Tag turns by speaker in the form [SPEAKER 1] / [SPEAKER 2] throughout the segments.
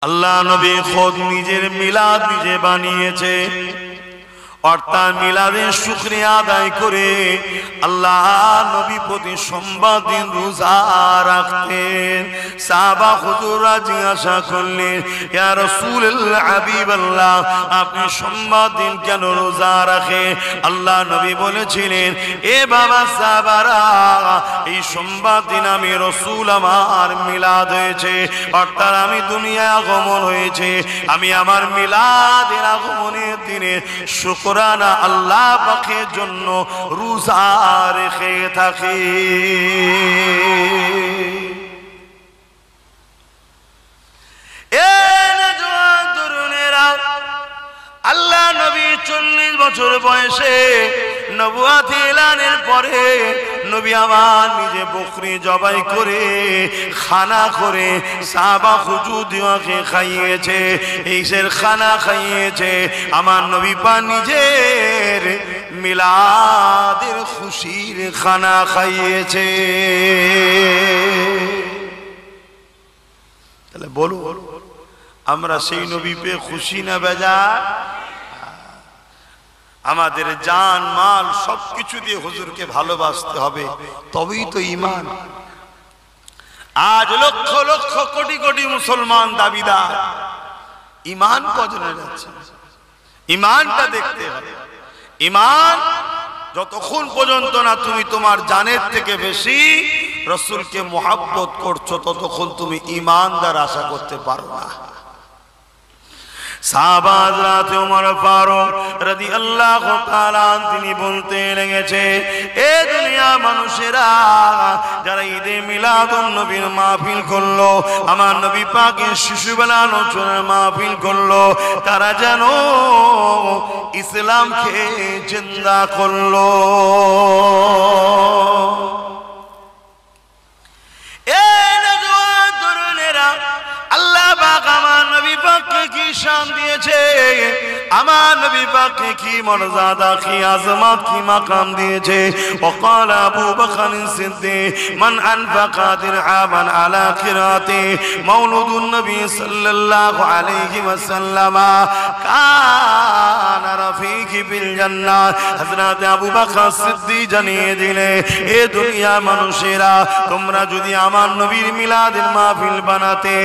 [SPEAKER 1] আল্লাহ নবী খোদ নিজের মিলাদ নিজে বানিয়েছে, অর্থাৎ মিলাদের শুকরিয়া আদায় করে আল্লাহ নবী প্রতি সোমবার দিন রোজা রাখতেন। সাহাবা হুজুররা জিজ্ঞাসা করলেন, ইয়া রাসূলুল্লাহ হাবিবাল্লাহ, আপনি সোমবার দিন কেন রোজা রাখেন? আল্লাহ নবী বলেছিলেন, এ বাবা সাহাবারা, এই সোমবার দিন আমি রাসূল আমার মিলাদ হয়েছে, অর্থাৎ আমি দুনিয়ায় আগমন হয়েছে, আমি আমার মিলাদের আগমনের দিনে শুকরানা আল্লাহ পাকের জন্য রোজা রেখে থাকি। আল্লাহ নবী 40 বছর বয়সে নবুয়ত এলানের পরে নবী আমার নিজে বকরি জবাই করে খানা করে সাহাবা হুজুরকে খাইয়েছে, এইসের খানা খাইয়েছে। আমার নবী পাক নিজের মিলাদের খুশির খানা খাইয়েছে। তাহলে বলো, আমরা সেই নবী পেয়ে খুশি না বেজার? আমাদের জান মাল সবকিছু দিয়ে হুজুরকে ভালোবাসতে হবে, তবেই তো ঈমান। আজ লক্ষ লক্ষ কোটি কোটি মুসলমান দাবিদার, ঈমান কজনের আছে? ঈমানটা দেখতে হবে। ঈমান যতক্ষণ পর্যন্ত না তুমি তোমার জানের থেকে বেশি রাসূলকে মুহাব্বত করছো, ততক্ষণ তুমি ঈমানদার আশা করতে পারো না। সাহাবা হযরত ওমর ফারুক রাদিয়াল্লাহু তাআলা তিনি বলতে লেগেছে, এ দুনিয়া মানুষেরা যারা ঈদে মিলাদুন নবীর মাহফিল করলো, আমার নবী পাকের শিশুবেলা আলোচনার মাহফিল করলো, তারা যেন ইসলামকে জিন্দা করলো। আল্লাহ পাক আমার নবী পাককে কি শান দিয়েছে, আমার নবী পাককে কি মর্যাদা, কি আজমত, কি মাকাম দিয়েছে। وقال ابو بكر الصديق من انفق درهما على قراءه مولود النبي صلى الله عليه وسلم كان رفيق في الجنه। হযরত আবু বকর সিদ্দিক জানিয়ে দিলে, এ দুনিয়া মানুষেরা, তোমরা যদি আমার নবীর মিলাদের মাহফিল বানাতে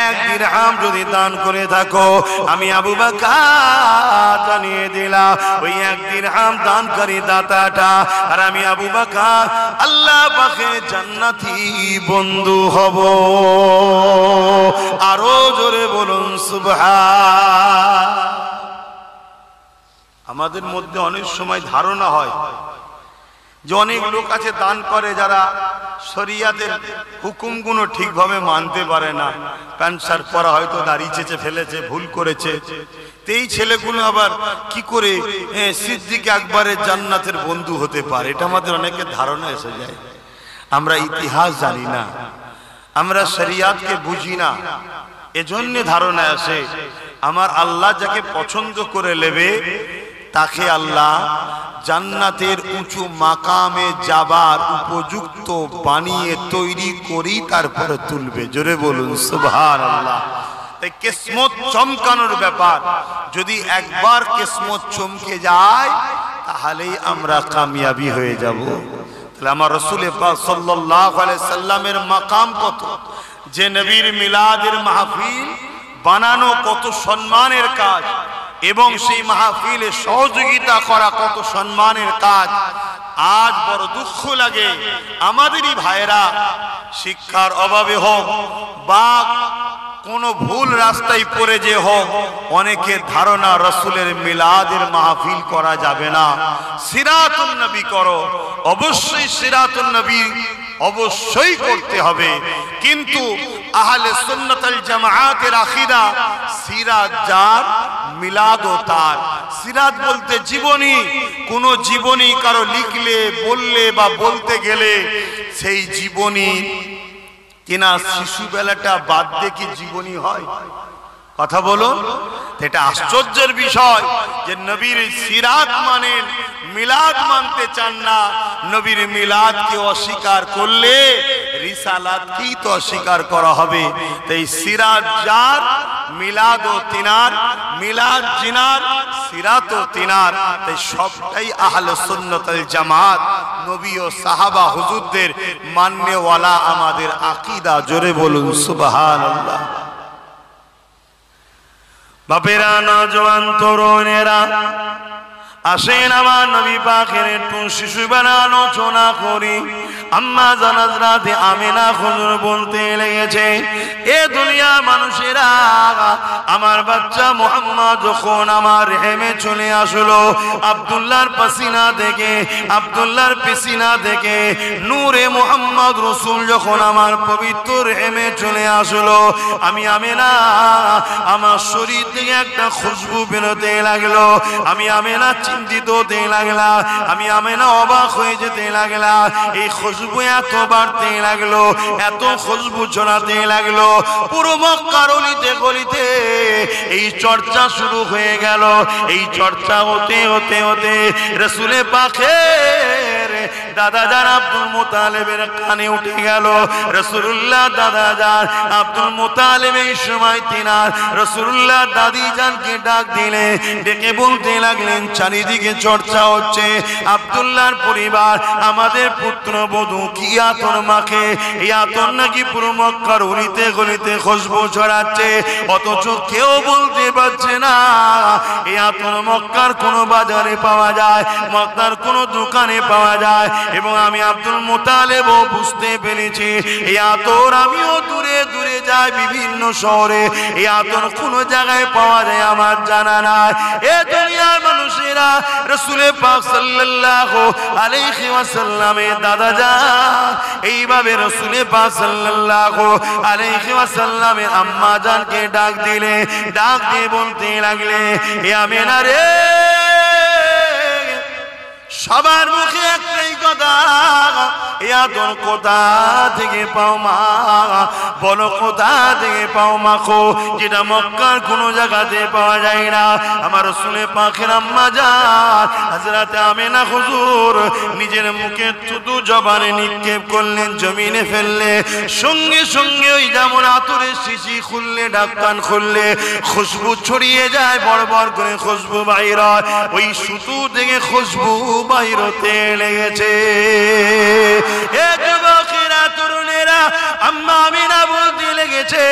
[SPEAKER 1] 1 দিরহাম যদি দান করে থাকো, আমি আবু বকর জানিয়ে দিলাম ওই 1 দিরহাম দানকারী দাতাটা আর আমি আবু বকর আল্লাহ পাকের জান্নাতি বন্ধু হব। আরো জোরে বলুন সুবহান। আমাদের মধ্যে অনেক সময় ধারণা হয় যে অনেক লোক আছে দান করে যারা শরিয়াতের হুকুমগুলো ঠিকভাবে মানতে পারে না, প্যান্ট শার্ট পরা হয়তো দাড়ি চেঁচে ফেলেছে, ভুল করেছে, এই ছেলেগুলো আবার কি করে সিদ্দিক আকবরের জান্নাতের বন্ধু হতে পারে, এটা আমাদের অনেকের ধারণা এসে যায়। আমরা ইতিহাস জানি না, আমরা শরিয়াতকে বুঝি না, এজন্য ধারণা আসে আমার আল্লাহ যাকে পছন্দ করে নেবে তাকে আল্লাহ জান্নাতের উঁচু মাকামে যাবার উপযুক্ত বানিয়ে তৈরি করি তারপরে তুলবে। জোরে বলুন সুবহানাল্লাহ। তাই কিসমত চমকানোর ব্যাপার, যদি একবার কিসমত চমকে যায় তাহলেই আমরা কামিয়াবি হয়ে যাব। তাহলে আমার রাসূল পাক সাল্লাল্লাহু আলাইহি সাল্লামের মাকাম কত, যে নবীর মিলাদের মাহফিল বানানো কত সম্মানের কাজ, এবং সেই মাহফিলে সহযোগিতা করা কত সম্মানের কাজ। আজ বড় দুঃখ লাগে আমাদেরই ভাইরা শিক্ষার অভাবে হোক বা কোনো ভুল রাস্তায় পড়ে যে হোক, অনেকের ধারণা রাসূলের মিলাদের মাহফিল করা যাবে না। সিরাতুন নবী করো, অবশ্যই সিরাতুন নবী অবশ্যই করতে হবে, কিন্তু আহলে সুন্নাত ওয়াল জামাআতের আকীদা সিরাত যার মিলাদও তার। সিরাত বলতে জীবনী, কোন জীবনী কারো লিখলে বললে বা বলতে গেলে সেই জীবনী কিনা শিশুবেলাটা বাদ দিয়ে কি জীবনী হয়? কথা বলুন। এটা আশ্চর্যের বিষয় যে নবীর সিরাত মানেন, মিলাদ মানতে চান না। নবীর মিলাদকে অস্বীকার করলে রিসালাতকেই তো অস্বীকার করা হবে। তাই সিরাত যার, মিলাদও তিনার, মিলাদ জিনার, সিরাতও তিনার। তাই সবটাই আহলে সুন্নাত ওয়াল জামাত, নবী ও সাহাবা হুজুরদের মাননেওয়ালা আমাদের আকীদা। জোরে বলুন সুবহানাল্লাহ। বাপেরা, নওজোয়ান তরুণেরা, আসেন আমার নবী পাকের একটু শিশুবেলা আলোচনা করি। আম্মা জান হযরত আমিনা হুজুর বলতে লেগেছে, এ দুনিয়ার মানুষেরা, আমার বাচ্চা মুহাম্মদ যখন আমার রেহেমে চলে আসলো, আব্দুল্লাহর পাসিনা থেকে, আব্দুল্লাহর পিসিনা থেকে নূরে মুহাম্মদ রাসূল যখন আমার পবিত্র রেহেমে চলে আসলো, আমি আমিনা, আমার শরীর থেকে একটা খুশবু বেরোতে লাগলো। আমি আমিনা চিন্তিত হতে লাগলা, আমি আমিনা অবাক হয়ে যেতে লাগলা। এই খুশবু এত বাড়তে লাগলো, এত খুশবু ছড়াতে লাগলো, পুরো মক্কার অলিতে গলিতে এই চর্চা শুরু হয়ে গেল। এই চর্চা হতে হতে হতে রাসূলে পাকের দাদা জান আব্দুল মুতালিবের কানে উঠে গেল। রাসূলুল্লাহ দাদা জান আব্দুল মুতালিব এই সময় তিনার রাসূলুল্লাহ দাদি জানকে ডাক দিলে, ডেকে বলতে লাগলেন, চারিদিকে চর্চা হচ্ছে, আব্দুল্লাহর পরিবার আমাদের পুত্রবধূ কি আতর মাখে, এই আতর নাকি পুরো মক্কার অলিতে গলিতে খুশবু ছড়াচ্ছে, অথচ কেউ বলতে পারছে না এই আতর মক্কার কোনো বাজারে পাওয়া যায়, মক্কার কোনো দোকানে পাওয়া যায়। এবং আমি আব্দুল মুতালিবও বুঝতে পেরেছি এই আতর আমিও দূরে দূরে যাই বিভিন্ন শহরে, এই আতর কোনো জায়গায় পাওয়া যায় আমার জানা নাই। এ দুনিয়ার মানুষেরা, রাসূলে পাক সাল্লাল্লাহু আলাইহি ওয়াসাল্লামের দাদা জান এইভাবে রাসূলে পাক সাল্লাল্লাহু আলাইহি ওয়াসাল্লামের আম্মা জানকে ডাক দিলে, ডাক দিয়ে বলতে লাগলে, এ আমিনা রে, সবার মুখে একটাই কথা, এ আদর কোথা থেকে পাও মা, বলো কোথা থেকে পাও মা খো, যেটা মক্কার কোনো জায়গাতে পাওয়া যায় না। আমার রাসূলে পাকের আম্মা জান হযরত আমিনা হুজুর নিজের মুখে থুতু জবানে নিক্ষেপ করলেন, জমিনে ফেললে, সঙ্গে সঙ্গে ওই যেমন আতরের শিশি খুললে, ঢাকন খুললে খুশবু ছড়িয়ে যায়, বড় বড় করে খুশবু বাইর হয়, ওই সুতু থেকে খুশবু বাইর হতে লেগেছে। এ যুবকেরা, তরুণেরা, আম্মা আমিনা বলতে লেগেছে,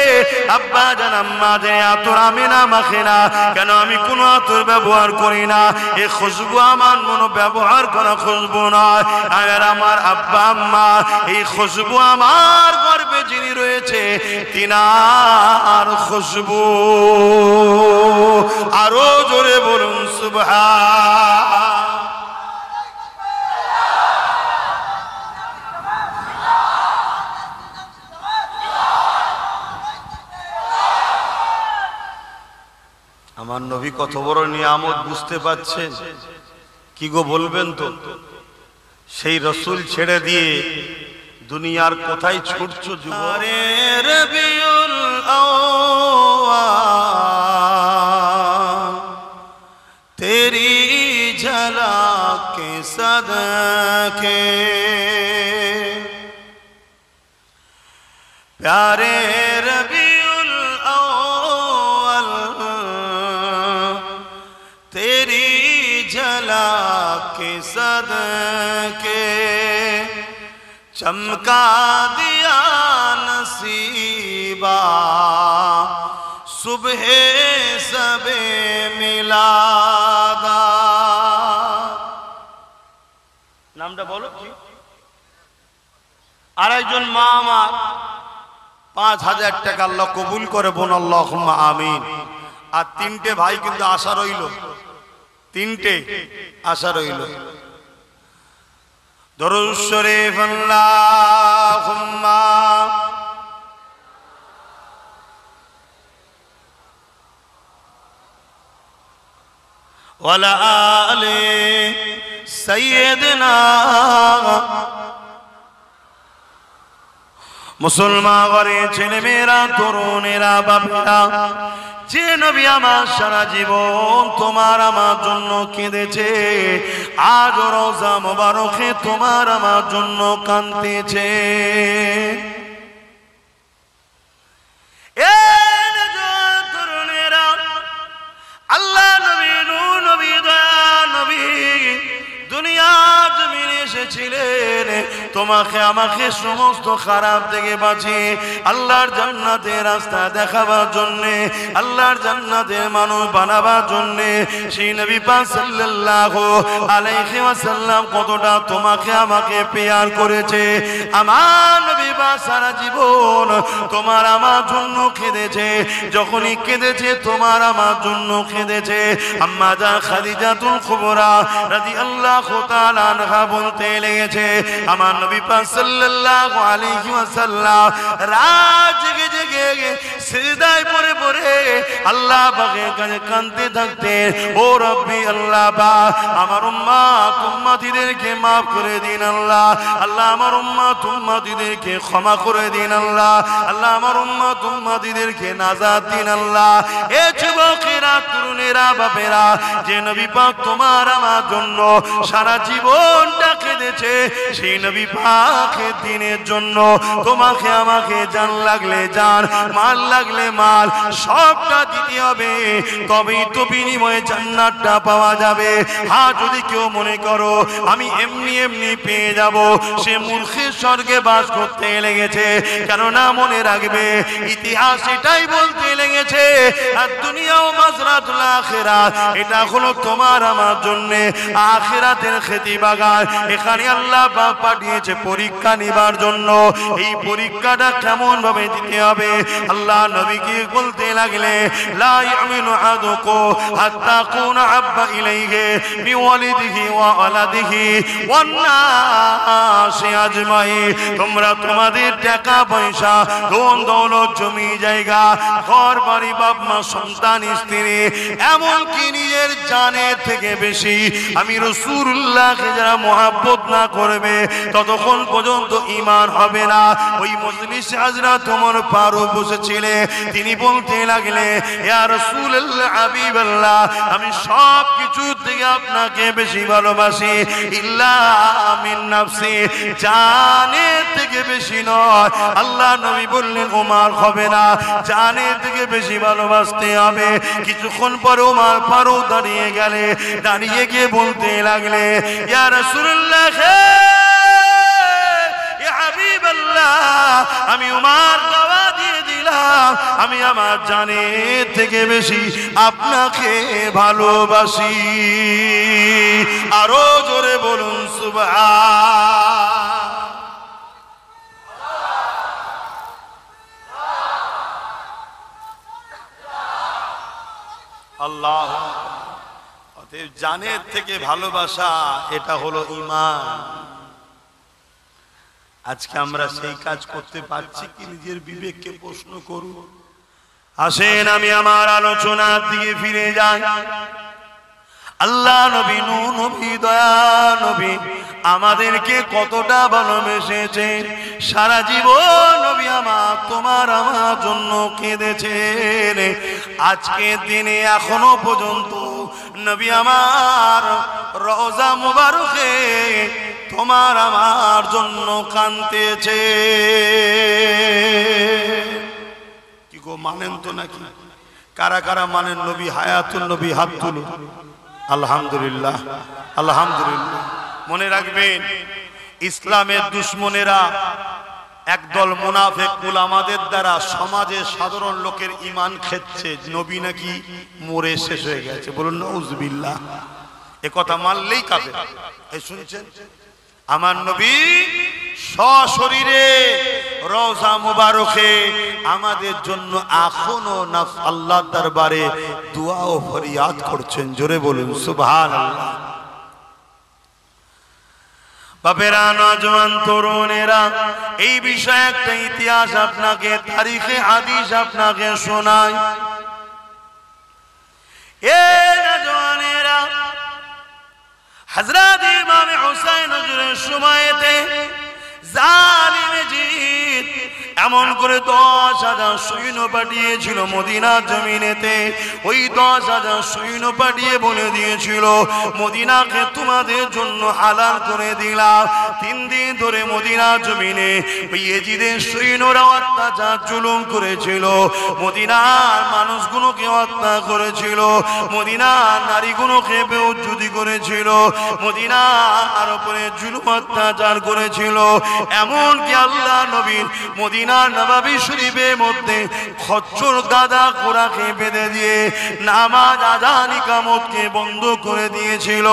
[SPEAKER 1] আব্বা জান আম্মা জান আতর আমিনা মাখে না কেন, আমি কোনো আতর ব্যবহার করি না, এই খুশবু আমার মনো ব্যবহার করা খুশবু নয়। আর আমার আব্বা আম্মা এই খুশবু আমার গর্ভে যিনি রয়েছে তিনার খুশবু। আরো জোরে বলুন সুবহান। আমার নবী কত বড় নিয়ামত বুঝতে পারছেন? কি গো বলবেন তো? সেই রসুল ছেড়ে দিয়ে দুনিয়ার কোথায় ছুটছো যুবক? রবিউল আউয়াল তেরি ঝলক কে সদকে প্যারে রবিউল আউয়াল तेरी झलक के सदके चमका दिया नसीबा सुबह सबे मिलादा। नामটা বলো কি? আরেকজন মা আমার 5000 টাকা আল্লাহ কবুল করে বোন, আল্লাহুম্মা আমিন। আর 3টে ভাই কিন্তু আশা রইল, 3টে আশা রইল। দরুদ শরীফ আল্লাহুম্মা ওয়ালা আলি সাইয়্যিদিনা। মুসলমান ঘরে ছেলে মেয়েরা, তরুণেরা, বাপেরা,
[SPEAKER 2] যে নবী আমার সারা জীবন তোমার আমার জন্য কেঁদেছে, আজ রওজা মোবারকে তোমার আমার জন্য কাঁদতেছে। আল্লাহ নবী, নূর নবী, দয়া নবী দুনিয়া জমিনে এসেছিলেন তোমাকে আমাকে সমস্ত খারাপ থেকে বাঁচিয়ে আল্লাহর জান্নাতের রাস্তা দেখাবার জন্যে, আল্লাহর জান্নাতের মানুষ বানাবার জন্যে। সেই নবী পাক সাল্লাল্লাহু আলাইহি ওয়াসাল্লাম কতটা তোমাকে আমাকে পেয়ার করেছে। আমার নবী পাক সারা জীবন তোমার আমার জন্য কেঁদেছে, যখনই কেঁদেছে তোমার আমার জন্য কেঁদেছে। আম্মা জান খাদিজাতুল কুবরা রাদিয়াল্লাহু তাআলা আনহা বলতে লেগেছে, আমার নবী পাক সাল্লাল্লাহু আলাইহি ওয়াসাল্লাম রাত জেগে জেগে সিজদায় পড়ে পড়ে আল্লাহ পাকের কাছে কাঁদতে থাকতেন, ও রব্বি আল্লাহ পাক আমার উম্মত উম্মতিদেরকে মাফ করে দিন আল্লাহ, আল্লাহ আমার উম্মত উম্মতিদেরকে ক্ষমা করে দিন আল্লাহ, আল্লাহ আমার উম্মত উম্মতিদেরকে নাজাত দিন আল্লাহ। এ যুবকেরা, তরুণেরা, বাপেরা, যে নবী পাক তোমার আমার জন্য সারা জীবনটা কেঁদেছে, সেই নবী পাকের দিনের জন্য তোমাকে আমাকে জান লাগলে জান, মাল লাগলে মাল, সবটা দিতে হবে, তবেই তো বিনিময়ে জান্নাতটা পাওয়া যাবে। হ্যাঁ, যদি কেউ মনে করো আমি এমনি এমনি পেয়ে যাব, সে মূর্খের স্বর্গে বাস করতে লেগেছে। কেননা মনে রাখবে, ইতিহাস এটাই বলতে লেগেছে, আর দুনিয়াও মাজরাতুল আখিরাত, এটা হলো তোমার আমার জন্য আখিরাতের খেতি বাগান। এখানে আল্লাহ পাক পাঠিয়েছে পরীক্ষা নিবার জন্য। এই পরীক্ষাটা কেমন ভাবে দিতে হবে, আল্লাহ নবীকে বলতে লাগলে, লা ইয়ামিনু আহাদুকুম হাত্তা কুনা আব্বা ইলাইহি মিন ওয়ালিদিহি ওয়া ওয়ালাদিহি ওয়ান নাসি আজমাইন। তোমরা তোমাদের টাকা পয়সা, ধন দৌলত, জমি জায়গা, ঘর বাড়ি, বাপ মা, সন্তান, স্ত্রী, এমনকি নিজের জানের থেকে বেশি আমি রাসূলুল্লাহকে যারা মহব্বত না করবে ততক্ষণ পর্যন্ত ঈমান হবে না। ওই মজলিসে হযরত ওমর ফারুক বসেছিলেন, তিনি বলতে লাগলে, ইয়া রাসূলুল্লাহ, হাবিবাল্লাহ, আমি সব কিছু থেকে আপনাকে বেশি ভালোবাসি, ইল্লা মিন নাফসি, জানের থেকে বেশি নয়। আল্লাহ নবী বললেন, ওমর হবে না, জানের থেকে বেশি ভালোবাসতে হবে। কিছুক্ষণ পর ওমর ফারুক দাঁড়িয়ে গেলে, দাঁড়িয়ে গিয়ে বলতে লাগলে, ইয়া রাসূলুল্লাহ, ইয়া হাবিবাল্লাহ, আমি ওমর দাওয়া দিয়ে দিলাম, আমি আমার জানের থেকে বেশি আপনাকে ভালোবাসি। আরো জোরে বলুন সুবহান।
[SPEAKER 1] আল্লাহ, অতএব জানের থেকে ভালোবাসা, এটা হলো ঈমান। আজকে আমরা সেই কাজ করতে পারছি কি? নিজের বিবেককে প্রশ্ন করুন।
[SPEAKER 2] আসেন আমি আমার আলোচনার দিকে ফিরে যাই। আল্লাহ নবী, নূর নবী, দয়া নবী আমাদেরকে কতটা ভালোবেসেছেন। সারা জীবন নবী আমার তোমার আমার জন্য কেঁদেছেন। আজকের দিনে এখনো পর্যন্ত নবী আমার রওজা মুবারকে তোমার আমার জন্য কাঁদতেছে।
[SPEAKER 1] কি গো, মানেন তো নাকি? কারা কারা মানেন নবী হায়াতুল নবী? হাত তুলুন। আলহামদুলিল্লাহ, আলহামদুলিল্লাহ। মনে রাখবেন, ইসলামের দুশ্মনেরা একদল মুনাফিক উলামাদের দ্বারা সমাজের সাধারণ লোকের ঈমান খেচ্ছে, নবী নাকি মরে শেষ হয়ে গেছে। বলুন নাউজুবিল্লাহ। এ কথা মানলেই কাফের। এই শুনছেন, আমার নবী সশরীরে রওজা মুবারকে আমাদের জন্য এখনো আল্লাহর দরবারে দোয়া ও ফরিয়াদ করছেন। জোরে বলুন সুবহানাল্লাহ।
[SPEAKER 2] বাপেরা, নওজোয়ান, তরুণেরা, এই বিষয়ে একটা ইতিহাস আপনাকে, তারিখে হাদিস আপনাকে শোনাই। এ নওজোয়ানেরা, হযরত ইমাম হুসাইন হুজুরের সময়তে জালিম জিত এমন করে 10,000 সৈন্য পাঠিয়েছিল মদিনার জমিনেতে। ওই 10,000 সৈন্য পাঠিয়ে বলে দিয়েছিল মদিনাকে তোমাদের জন্য হালাল করে দিলাম। 3 দিন ধরে মদিনার জমিনে ওই ইয়েজিদের সৈন্যরা অত্যাচার জুলুম করেছিল, মদিনার মানুষগুলোকে হত্যা করেছিল, মদিনার নারীগুলোকে বেউজ্জতি করেছিল, মদিনার উপরে জুলুম অত্যাচার করেছিল। এমনকি আল্লাহ নবীর মদিনার নববী শরীফের মধ্যে খচ্চর গাদা ঘোড়াকে বেঁধে দিয়ে নামাজ আযান ইকামতকে বন্ধ করে দিয়েছিল।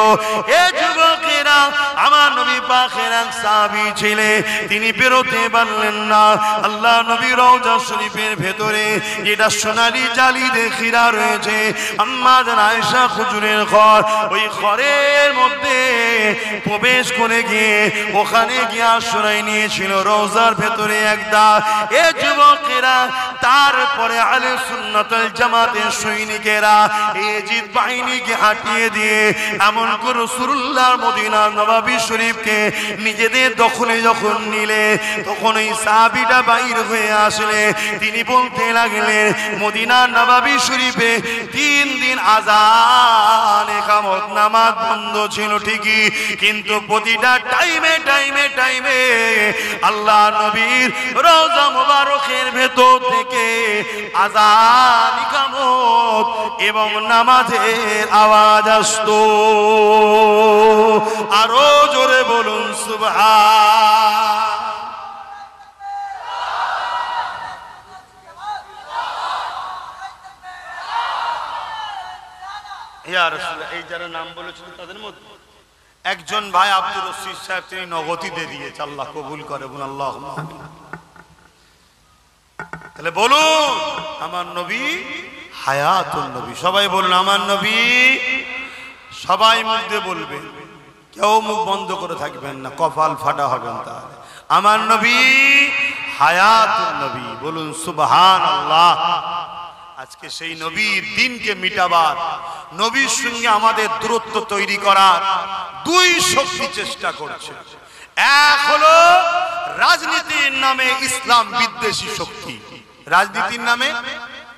[SPEAKER 2] এ যুবকেরা, আমার নবী পাকের এক সাহাবী ছিলেন, তিনি বেরোতে পারলেন না। আল্লাহ নবী রওজা শরীফের ভেতরে যেটা সোনালী জালি দিয়ে ঘেরা রয়েছে, আম্মা জান আয়েশা হুজুরের ঘর, ওই ঘরের মধ্যে প্রবেশ করে গিয়ে ওখানে গিয়ে আশ্রয় নিয়েছিল রওজার ভেতরে একটা। এ যুবকেরা, তারপরে আহলে সুন্নাত ওয়াল জামাতের সৈনিকেরা ইয়েজিদ বাহিনীকে হাঁটিয়ে দিয়ে এমন করে রাসূলুল্লাহর মদিনার নববী শরীফকে নিজেদের দখলে যখন নিলে, তখন ওই সাহাবীটা বাইর হয়ে আসলে তিনি বলতে লাগলেন মদিনার নববী শরীফে 3 দিন আযান ইকামত নামাজ বন্ধ ছিল ঠিকই, কিন্তু প্রতিটা টাইমে টাইমে টাইমে আল্লাহ নবীর রওজা মুবারকের ভেতর থেকে আযান ইকামত এবং নামাজের আওয়াজ আসতো। আরো জোরে বলুন সুবহান। ইয়া রাসূল, এই যারা নাম বলেছিল তাদের মধ্যে একজন ভাই আব্দুর রশিদ সাহেব, তিনি নগদে দিয়েছে, আল্লাহ কবুল করে বলুন আল্লাহুম্মা আমিন। তাহলে বলুন আমার নবী হায়াতুন নবী, সবাই বলুন আমার নবী। সবাই মুখ দিয়ে বলবেন, কেউ মুখ বন্ধ করে থাকবেন না, কপাল ফাটা হবেন। তাহলে আমার নবী হায়াতুন নবী, বলুন সুবহানাল্লাহ। আজকে সেই নবীর দিনকে মিটাবার, নবীর সঙ্গে আমাদের দূরত্ব তৈরি করার 2 শক্তি চেষ্টা করছে। এক হলো রাজনীতির নামে ইসলাম বিদ্বেষী শক্তি, রাজনীতির নামে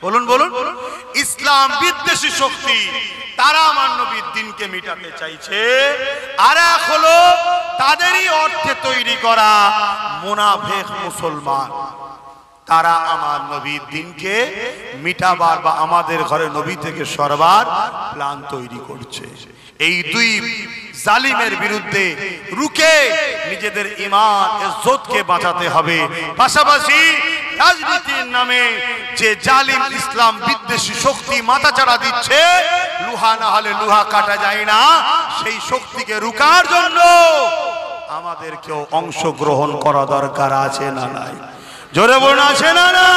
[SPEAKER 2] বলুন বলুন ইসলাম বিদ্বেষী শক্তি, তারা আমার নবীর দিনকে মিটাতে চাইছে। আর এক হলো তাদেরই অর্থে তৈরি করা মুনাফিক মুসলমান, তারা আমার নবীর দিনকে মিটাবার বা আমাদের ঘরে নবী থেকে সরবার প্ল্যান তৈরি করছে। এই 2 জালিমের বিরুদ্ধে রুখে নিজেদের ঈমান ইজ্জতকে বাঁচাতে হবে। পাশাপাশি রাজনীতির নামে যে জালিম ইসলাম বিদ্বেষী শক্তি মাথাচাড়া দিচ্ছে, লোহা না হলে লোহা কাটা যায় না, সেই শক্তিকে রুখার জন্য আমাদেরকেও অংশগ্রহণ করা দরকার আছে না নাই? জোরে বলুন আছে না না?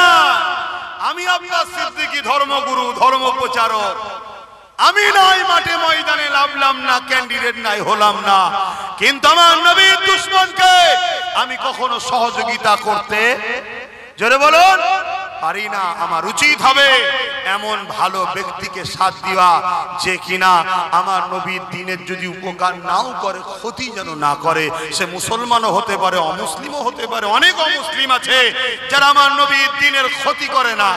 [SPEAKER 2] আমি আব্বাস সিদ্দিকী ধর্মগুরু, ধর্ম প্রচারক, আমি নাই মাঠে ময়দানে লাভলাম না, ক্যান্ডিডেট নাই হলাম না, কিন্তু আমার নবীর দুশমনকে আমি কখনো সহযোগিতা করতে, জোরে বলুন, পারি না। আমার উচিত হবে এমন ভালো ব্যক্তিকে সাথ দেওয়া যে কিনা আমার নবীর দিনের যদি উপকার নাও করে, ক্ষতি যেন না করে। সে মুসলমানও হতে পারে, অমুসলিমও হতে পারে। অনেক অমুসলিম আছে যারা আমার নবীর দিনের ক্ষতি করে না,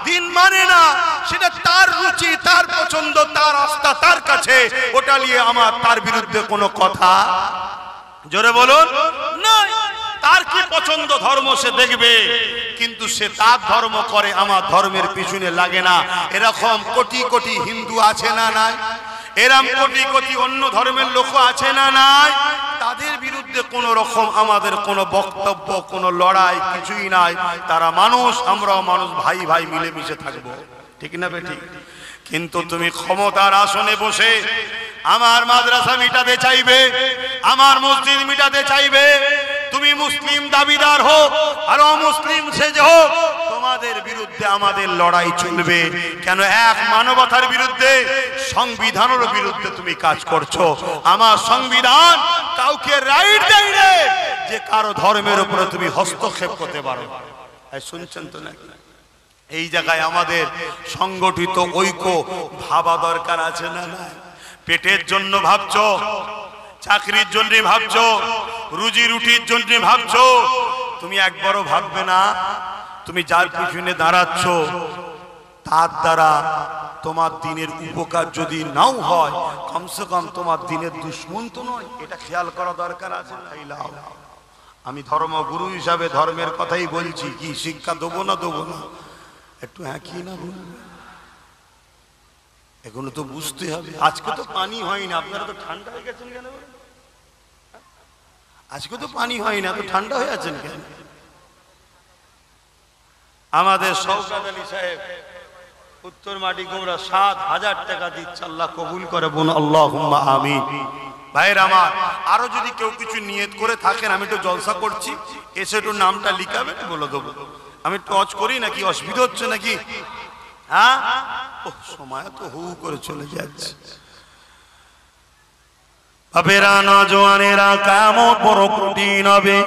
[SPEAKER 2] দিন মানে না, সেটা তার রুচি, তার পছন্দ, তার আস্থা তার কাছে, ওটা নিয়ে আমার তার বিরুদ্ধে কোনো কথা, জোরে বলুন, নয়। তার কি পছন্দ ধর্ম সে দেখবে, কিন্তু সে তার ধর্ম করে, আমার ধর্মের পিছনে লাগে না। এরকম কোটি কোটি হিন্দু আছে না নাই? এরকম কোটি কোটি অন্য ধর্মের লোক আছে না নাই? তাদের বিরুদ্ধে কোন রকম আমাদের কোনো বক্তব্য, কোনো লড়াই কিছুই নাই। তারা মানুষ, আমরাও মানুষ, ভাই ভাই মিলেমিশে থাকবো, ঠিক না বেঠিক? কিন্তু তুমি ক্ষমতার আসনে বসে আমার মাদ্রাসা মিটাতে চাইবে, আমার মসজিদ মিটাতে চাইবে, তুমি মুসলিম দাবিদার হোক আর অমুসলিম সেজে হোক, তোমাদের বিরুদ্ধে আমাদের লড়াই চলবে। কেন? এক মানবতার বিরুদ্ধে, সংবিধানের বিরুদ্ধে তুমি কাজ করছো। আমার সংবিধান কাউকে রাইট দেয় না যে কারো ধর্মের উপরে তুমি হস্তক্ষেপ করতে পারো। শুনছেন তো নাকি? এই জায়গায় আমাদের সংগঠিত ঐক্য ভাবা দরকার আছে না? পেটের জন্য ভাবছো, চাকরির জন্য ভাবছো,
[SPEAKER 1] রুজি রুটির জন্য ভাবছো, তুমি একবারও ভাববে না তুমি যার পিছনে দাঁড়াচ্ছ তার দ্বারা তোমার দিনের উপকার যদি নাও হয়, কমসে কম তোমার দিনের দুশ্মন তো নয়, এটা খেয়াল করা দরকার আছে। আমি ধর্মগুরু হিসাবে ধর্মের কথাই বলছি, কি শিক্ষা দেবো না দেবো না একটু একই না বলবো, এগুলো তো বুঝতে হবে। আজকে তো পানি হয় না, আপনারা তো ঠান্ডা হয়ে গেছেন কেন? আজকে তো পানি হয় না, তো ঠান্ডা হয়ে আছেন কেন? আমাদের শওকত আলী সাহেব উত্তর মাটি গোমরা ৭,০০০ টাকা দিচ্ছে, আল্লাহ কবুল করে বোন, আল্লাহুম্মা আমিন। ভাইয়ের আমার, আরো যদি কেউ কিছু নিয়ত করে থাকেন, আমি তো জলসা করছি, এসে একটু নামটা লিখাবেন, বলে দেবো। আমি টচ করি নাকি, অসুবিধা হচ্ছে নাকি? হ্যাঁ, সময় তো হু করে চলে যাচ্ছে। বাপেরা নজওয়ানেরা, কিয়ামত বড় কঠিন হবে,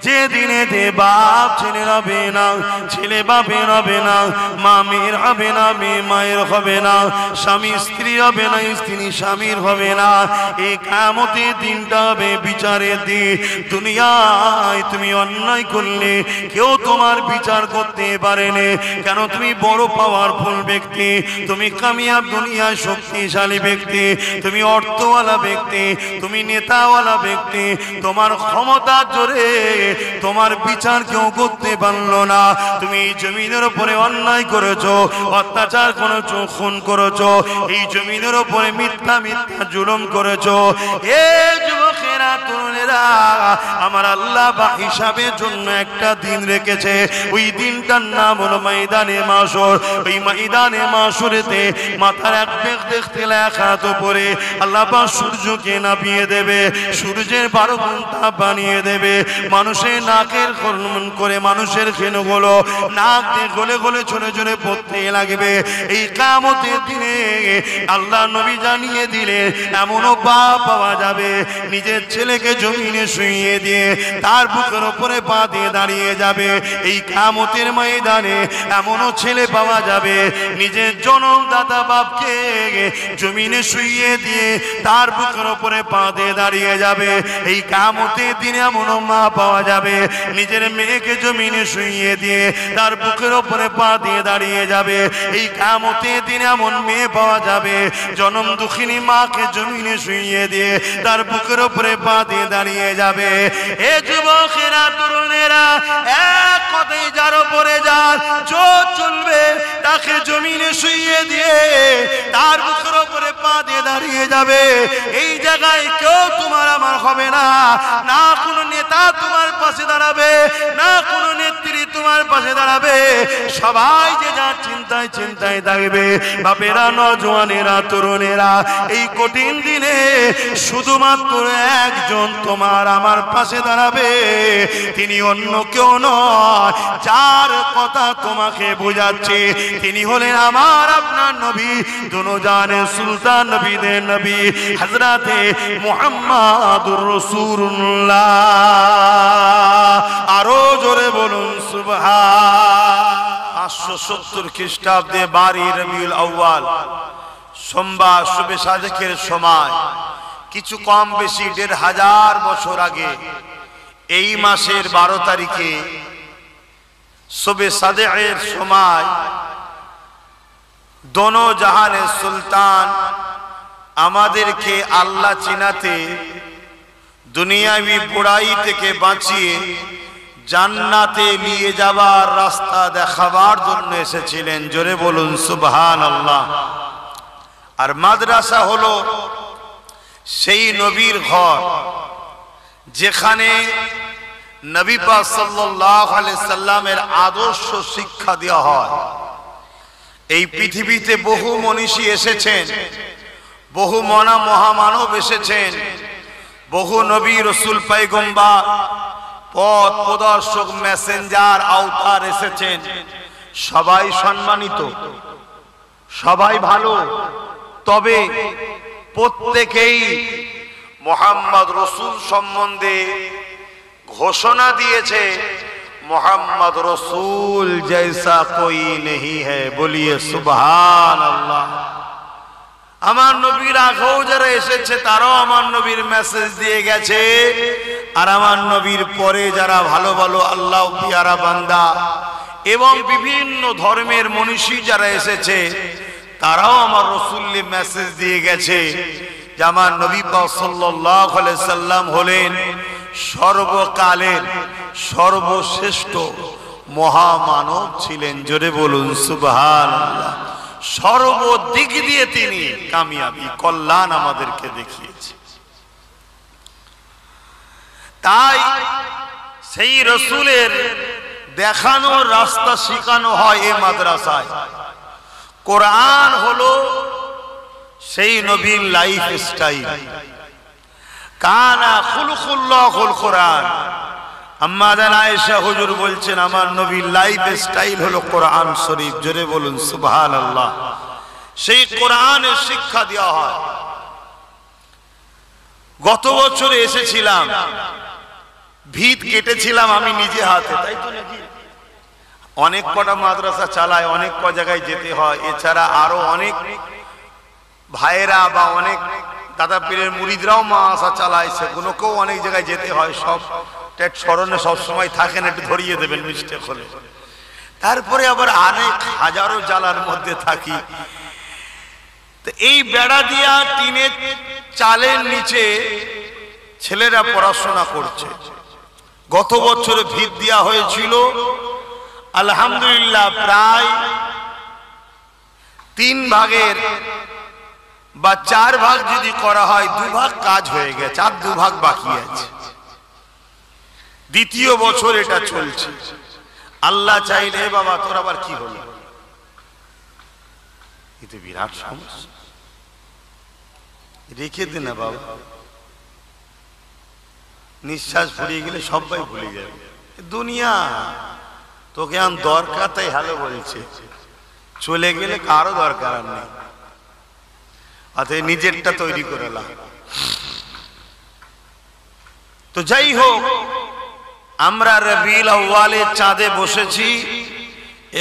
[SPEAKER 1] যে দিনেতে বাপ ছেলে হবে না, ছেলে বাপের হবে না, মা মেয়ের হবে না, মেয়ে মায়ের হবে না, স্বামী স্ত্রী হবে না, স্ত্রী স্বামীর হবে না। এই কিয়ামতের দিনটা হবে বিচারের দিন। দুনিয়ায় তুমি অন্যায় করলে কেউ তোমার বিচার করতে পারেনি, কেন? তুমি বড় পাওয়ারফুল ব্যক্তি, তুমি কামিয়াব দুনিয়ায় শক্তিশালী ব্যক্তি, তুমি অর্থওয়ালা ব্যক্তি, তুমি নেতাওয়ালা ব্যক্তি, তোমার ক্ষমতা জোরে তোমার বিচার কেউ করতে পারলো না। তুমি এই জমিনের উপরে অন্যায় করেছো, অত্যাচার করেছো, খুন করেছো, এই জমিনের উপরে মিথ্যা মিথ্যা জুলুম করেছো। এ যুবকেরা, তরুণেরা, আমার আল্লাহ বা হিসাবের জন্য একটা দিন রেখেছে, ওই দিনটার নাম হলো ময়দানে মাশর। ওই ময়দানে মাশরেতে মাথার এক বেগ দেখতে লেখা তো পরে আল্লাহ পাক সূর্যকে নামিয়ে দেবে, সূর্যের 12 ঘন্টা বানিয়ে দেবে, মানুষের নাকের খনন করে মানুষের খেনুগুলো নাক দিয়ে গলে গলে ঝরে ঝরে পড়তে লাগবে। এই কিয়ামতের দিনে আল্লাহ নবী জানিয়ে দিলে এমনও বাপ পাওয়া যাবে নিজের ছেলেকে জমিনে শুইয়ে দিয়ে তার বুকের উপরে পা দিয়ে দাঁড়িয়ে যাবে। এই কিয়ামতের ময়দানে এমনও ছেলে পাওয়া যাবে নিজের জন্মদাতা বাপকে জমিনে শুইয়ে দিয়ে তার বুকের উপরে পা দিয়ে দাঁড়িয়ে যাবে। এই কিয়ামতের দিনে এমনও মা পাওয়া যাবে নিজের মেয়েকে জমিনে শুইয়ে দিয়ে তার বুকের উপরে পা দিয়ে দাঁড়িয়ে যাবে। এই কিয়ামতের দিনে এমন মেয়ে পাওয়া যাবে জনম দুঃখিনী মাকে জমিনে শুইয়ে দিয়ে তার বুকের উপরে পা দিয়ে দাঁড়িয়ে যাবে। এ যুবকেরা, তরুণেরা, এক কথায় যার উপরে যার জোর চলবে তাকে জমিনে শুইয়ে দিয়ে তার বুকের উপরে পা দিয়ে দাঁড়িয়ে যাবে। এই জায়গায় কেউ তোমার আমার হবে না, না কোনো নেতা তোমার পাশে দাঁড়াবে, না কোনো নেত্রী তোমার পাশে দাঁড়াবে, সবাই যে যার চিন্তায় চিন্তায় থাকবে। বাপেরা, নজওয়ানেরা, তরুণেরা, এই কঠিন দিনে শুধুমাত্র একজন তোমার আমার পাশে দাঁড়াবে, তিনি অন্য কেউ নয়, যার কথা তোমাকে বোঝাচ্ছে তিনি হলেন আমার আপনার নবী, দুনিয়ার সুলতান নবীদের নবী হযরতে মুহাম্মাদুর রাসূলুল্লাহ। আরো জোরে বলুন সুবহান। 570 খ্রিস্টাব্দে 12 রবিউল আউয়াল সোমবার শুবে সাদেকের সময়, কিছু কম বেশি 1500 বছর আগে এই মাসের 12 তারিখে শুবে সাদেকের সময় দোনো জাহানের সুলতান আমাদেরকে আল্লাহ চিনাতে, দুনিয়াবি বুড়াই থেকে বাঁচিয়ে জান্নাতে নিয়ে যাবার রাস্তা দেখাবার জন্য এসেছিলেন। জোরে বলুন সুবহানাল্লাহ। আর মাদ্রাসা হলো সেই নবীর ঘর যেখানে নবী পাক সাল্লাল্লাহু আলাইহি সাল্লামের আদর্শ শিক্ষা দেওয়া হয়। এই পৃথিবীতে বহু মনীষী এসেছেন, বহু মহামানব এসেছেন, বহু নবী রাসূল পয়গম্বর পথ প্রদর্শক মেসেঞ্জার আওতার এসেছেন। সবাই সম্মানিত, সবাই ভালো, তবে প্রত্যেকেই মুহাম্মদ রাসূল সম্বন্ধে ঘোষণা দিয়েছে मोहम्मद रसूल जैसा कोई नहीं है। बोलिए सुभान अल्लाह।
[SPEAKER 2] আমার নবীর আগেও যারা এসেছে তারাও আমার নবীর মেসেজ দিয়ে গেছে, আর আমার নবীর পরে যারা ভালো ভালো আল্লাহ পিয়ারা বান্দা এবং বিভিন্ন ধর্মের মনীষী যারা এসেছে তারাও আমার রাসূলকে মেসেজ দিয়ে গেছে যে আমার নবী পাক সাল্লাল্লাহু আলাইহি সাল্লাম হলেন সর্বকালের সর্বশ্রেষ্ঠ মহামানব ছিলেন। জোরে বলুন সুবহানাল্লাহ। সর্বদিক দিয়ে তিনি কামিয়াবি কল্যাণ আমাদেরকে দেখিয়েছে। তাই সেই রাসূলের দেখানো রাস্তা শেখানো হয় এই মাদ্রাসায়। কোরআন হলো সেই নবীর লাইফ স্টাইল। কানা খুলুকুল্লাহুল কোরআন। আম্মা জান আয়েশা হুজুর বলছেন আমার নবীর লাইফ স্টাইল হলো কোরআন শরীফ। জোরে বলুন সুবহানাল্লাহ। সেই কোরআনের শিক্ষা দেওয়া হয়। গত বছরে এসেছিলাম, ভিত কেটেছিলাম আমি নিজে হাতে, তাই তো নাকি? অনেক কটা মাদ্রাসা চালায়, অনেক ক জায়গায় যেতে হয়। এছাড়া আরো অনেক ভাইয়েরা বা অনেক দাদা পীরের মুরিদরাও মাদ্রাসা চালায়, সেগুলোকেও অনেক জায়গায় যেতে হয়। সব স্মরণে সবসময় থাকেন, একটু ধরিয়ে দেবেন মিস্টেক হলে। তারপরে আবার অনেক হাজারো জ্বালার মধ্যে থাকি। তো এই বেড়া দিয়া টিনের চালের নিচে ছেলেরা পড়াশোনা করছে। গত বছরে ভিত দেওয়া হয়েছিল, আলহামদুলিল্লাহ প্রায় 3 ভাগের বা 4 ভাগ যদি করা হয় 2 ভাগ কাজ হয়ে গেছে, আর 2 ভাগ বাকি আছে। দ্বিতীয় বছর এটা চলছে। আল্লাহ চাইলে বাবা তোর আবার কি হলো, এটা বিরাট সমস্যা। রেখে দে না বাবা, নিঃশ্বাস ফুরিয়ে গেলে সবাই ভুলে যাবে। দুনিয়া তোকে এখন দরকার, তাই হ্যালো বলছে, চলে গেলে কারো দরকার আর নেই। অতএব নিজেরটা তৈরি করে লাও। তো যাই হোক, আমরা রবিউল আউয়ালের চাঁদে বসেছি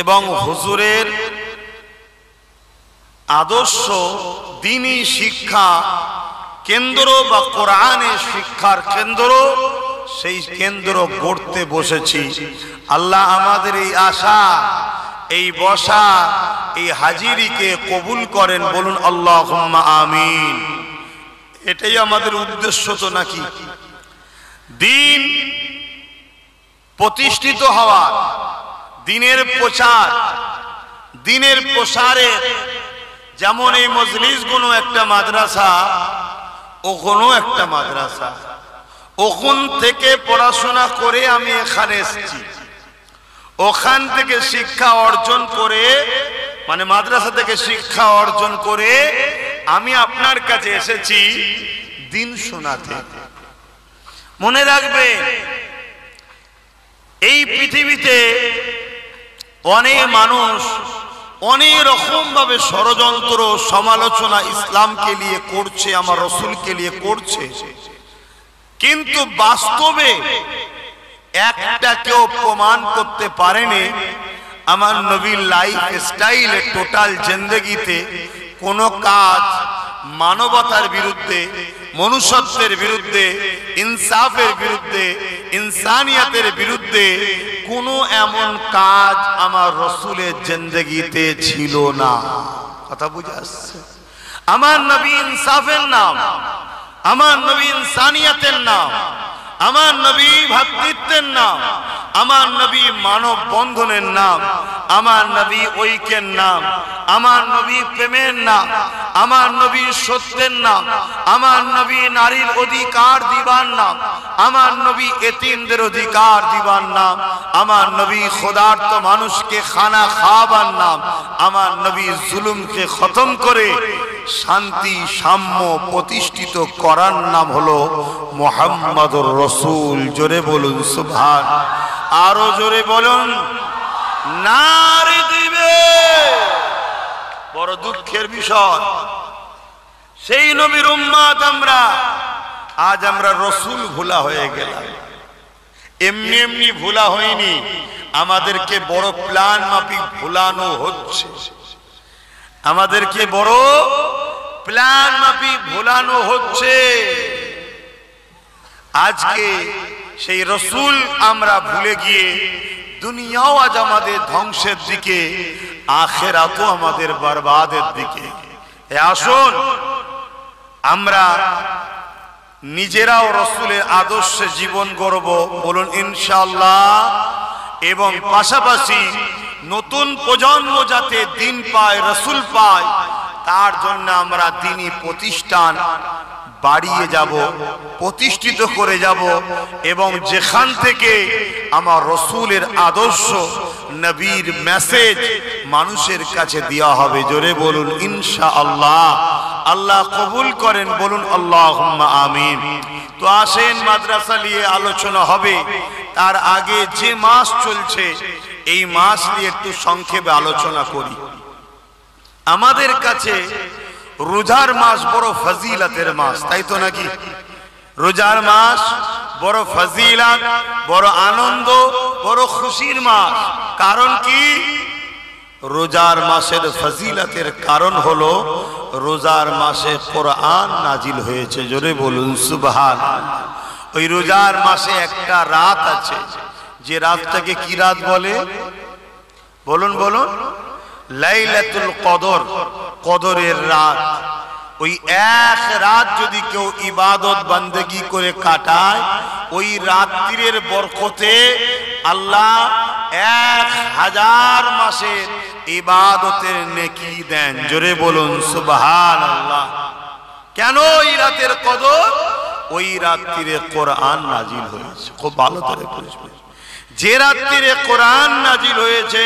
[SPEAKER 2] এবং হুজুরের আদর্শ দ্বীনি শিক্ষা কেন্দ্র বা কোরআনের শিক্ষার কেন্দ্র, সেই কেন্দ্র গড়তে বসেছি। আল্লাহ আমাদের এই আশা, এই বসা, এই হাজিরিকে কবুল করেন। বলুন আল্লাহুম্মা আমিন। এটাই আমাদের উদ্দেশ্য তো নাকি? দিন প্রতিষ্ঠিত হওয়া, দিনের প্রচার, দিনের প্রসারে। যেমন এই মজলিসগুলো একটা মাদ্রাসা, ওখানেও একটা মাদ্রাসা। ওখান থেকে পড়াশোনা করে আমি এখানে এসেছি, ওখান থেকে শিক্ষা অর্জন করে, মানে মাদ্রাসা থেকে শিক্ষা অর্জন করে আমি আপনার কাছে এসেছি দিন শোনাতে। মনে রাখবে, এই পৃথিবীতে অনেক মানুষ অনেক রকম ভাবে ষড়যন্ত্র সমালোচনা ইসলামকে নিয়ে করছে, আমার রাসূলকে নিয়ে করছে, কিন্তু বাস্তবে একটা কেউ প্রমাণ করতে পারেনি আমার নবীর লাইফ স্টাইলে, টোটাল জিন্দেগিতে কোনো কাজ মানবতার বিরুদ্ধে, মনুষ্যত্বের বিরুদ্ধে, ইনসাফের বিরুদ্ধে, ইনসানিয়াতের বিরুদ্ধে কোনো এমন কাজ আমার রাসূলের জিন্দেগিতে ছিল না। কথা বুঝে আসছে? আমার নবী ইনসাফের নাম, আমার নবী ইনসানিয়াতের নাম, আমার নবী ভ্রাতৃত্বের নাম, আমার নবী মানব বন্ধনের নাম, আমার নবী ঐক্যের নাম, আমার নবী প্রেমের নাম, আমার নবী সত্যের নাম, আমার নবী নারীর অধিকার দিবার নাম, আমার নবী এতিমদের অধিকার দিবার নাম, আমার নবী খোদার্ত মানুষকে খানা খাওয়াবার নাম, আমার নবী জুলুমকে খতম করে শান্তি সাম্য প্রতিষ্ঠিত করার নাম হলো মুহাম্মাদুর রাসূল। জোরে বলুন সুবহান। আরো জোরে বলুন নারে দিবে। বড় দুঃখের বিষয়, সেই নবীর উম্মত আমরা, আজ আমরা রাসূল ভোলা হয়ে গেলাম। এমনি এমনি ভোলা হয়নি, আমাদেরকে বড় প্ল্যান মাফিক ভোলানো হচ্ছে, আমাদেরকে বড়
[SPEAKER 1] প্ল্যান মাফিক ভোলানো হচ্ছে। আজকে সেই রসুল আমরা ভুলে গিয়ে দুনিয়াও আজ আমাদের ধ্বংসের দিকে, আখিরাতও আমাদের বরবাদের দিকে। আসুন আমরা নিজেরাও রসুলের আদর্শে জীবন গড়ব, বলুন ইনশাআল্লাহ। এবং পাশাপাশি নতুন প্রজন্ম যাতে দিন পায়, রসুল পায়, তার জন্য আমরা দ্বীনি প্রতিষ্ঠান বাড়িয়ে যাব, প্রতিষ্ঠিত করে যাব। এবং যেখান থেকে আমার রসুলের আদর্শ, নবীর মেসেজ মানুষের কাছে দেওয়া হবে, জোরে বলুন ইনশাআল্লাহ। আল্লাহ কবুল করেন, বলুন আল্লাহুম্মা আমিন। তো আসেন, মাদ্রাসা নিয়ে আলোচনা হবে। তার আগে যে মাস চলছে, এই মাস নিয়ে একটু সংক্ষেপে আলোচনা করি। আমাদের কাছে রোজার মাস বড় ফজিলতের মাস, তাই তো নাকি? রোজার মাস বড় ফজিলত, বড় আনন্দ, বড় খুশির মাস। কারণ কি? রোজার মাসের ফজিলতের কারণ হলো রোজার মাসে কোরআন নাজিল হয়েছে, জোরে বলুন সুবহানাল্লাহ। ওই রোজার মাসে একটা রাত আছে, যে রাতটাকে কি রাত বলে? বলুন বলুন, লাইলাতুল কদর, কদরের রাত। ওই এক রাত যদি কেউ ইবাদত বান্দেগি করে কাটায়, ওই রাত্রির বরকতে আল্লাহ 1000 মাসের ইবাদতের নেকি দেন, জোরে বলুন সুবহানাল্লাহ। কেন ওই রাতের কদর? ওই রাত্রিরে কোরআন নাজিল হয়েছে। খুব ভালো করে বুঝবেন, যে রাত্রিরে কোরআন নাজিল হয়েছে,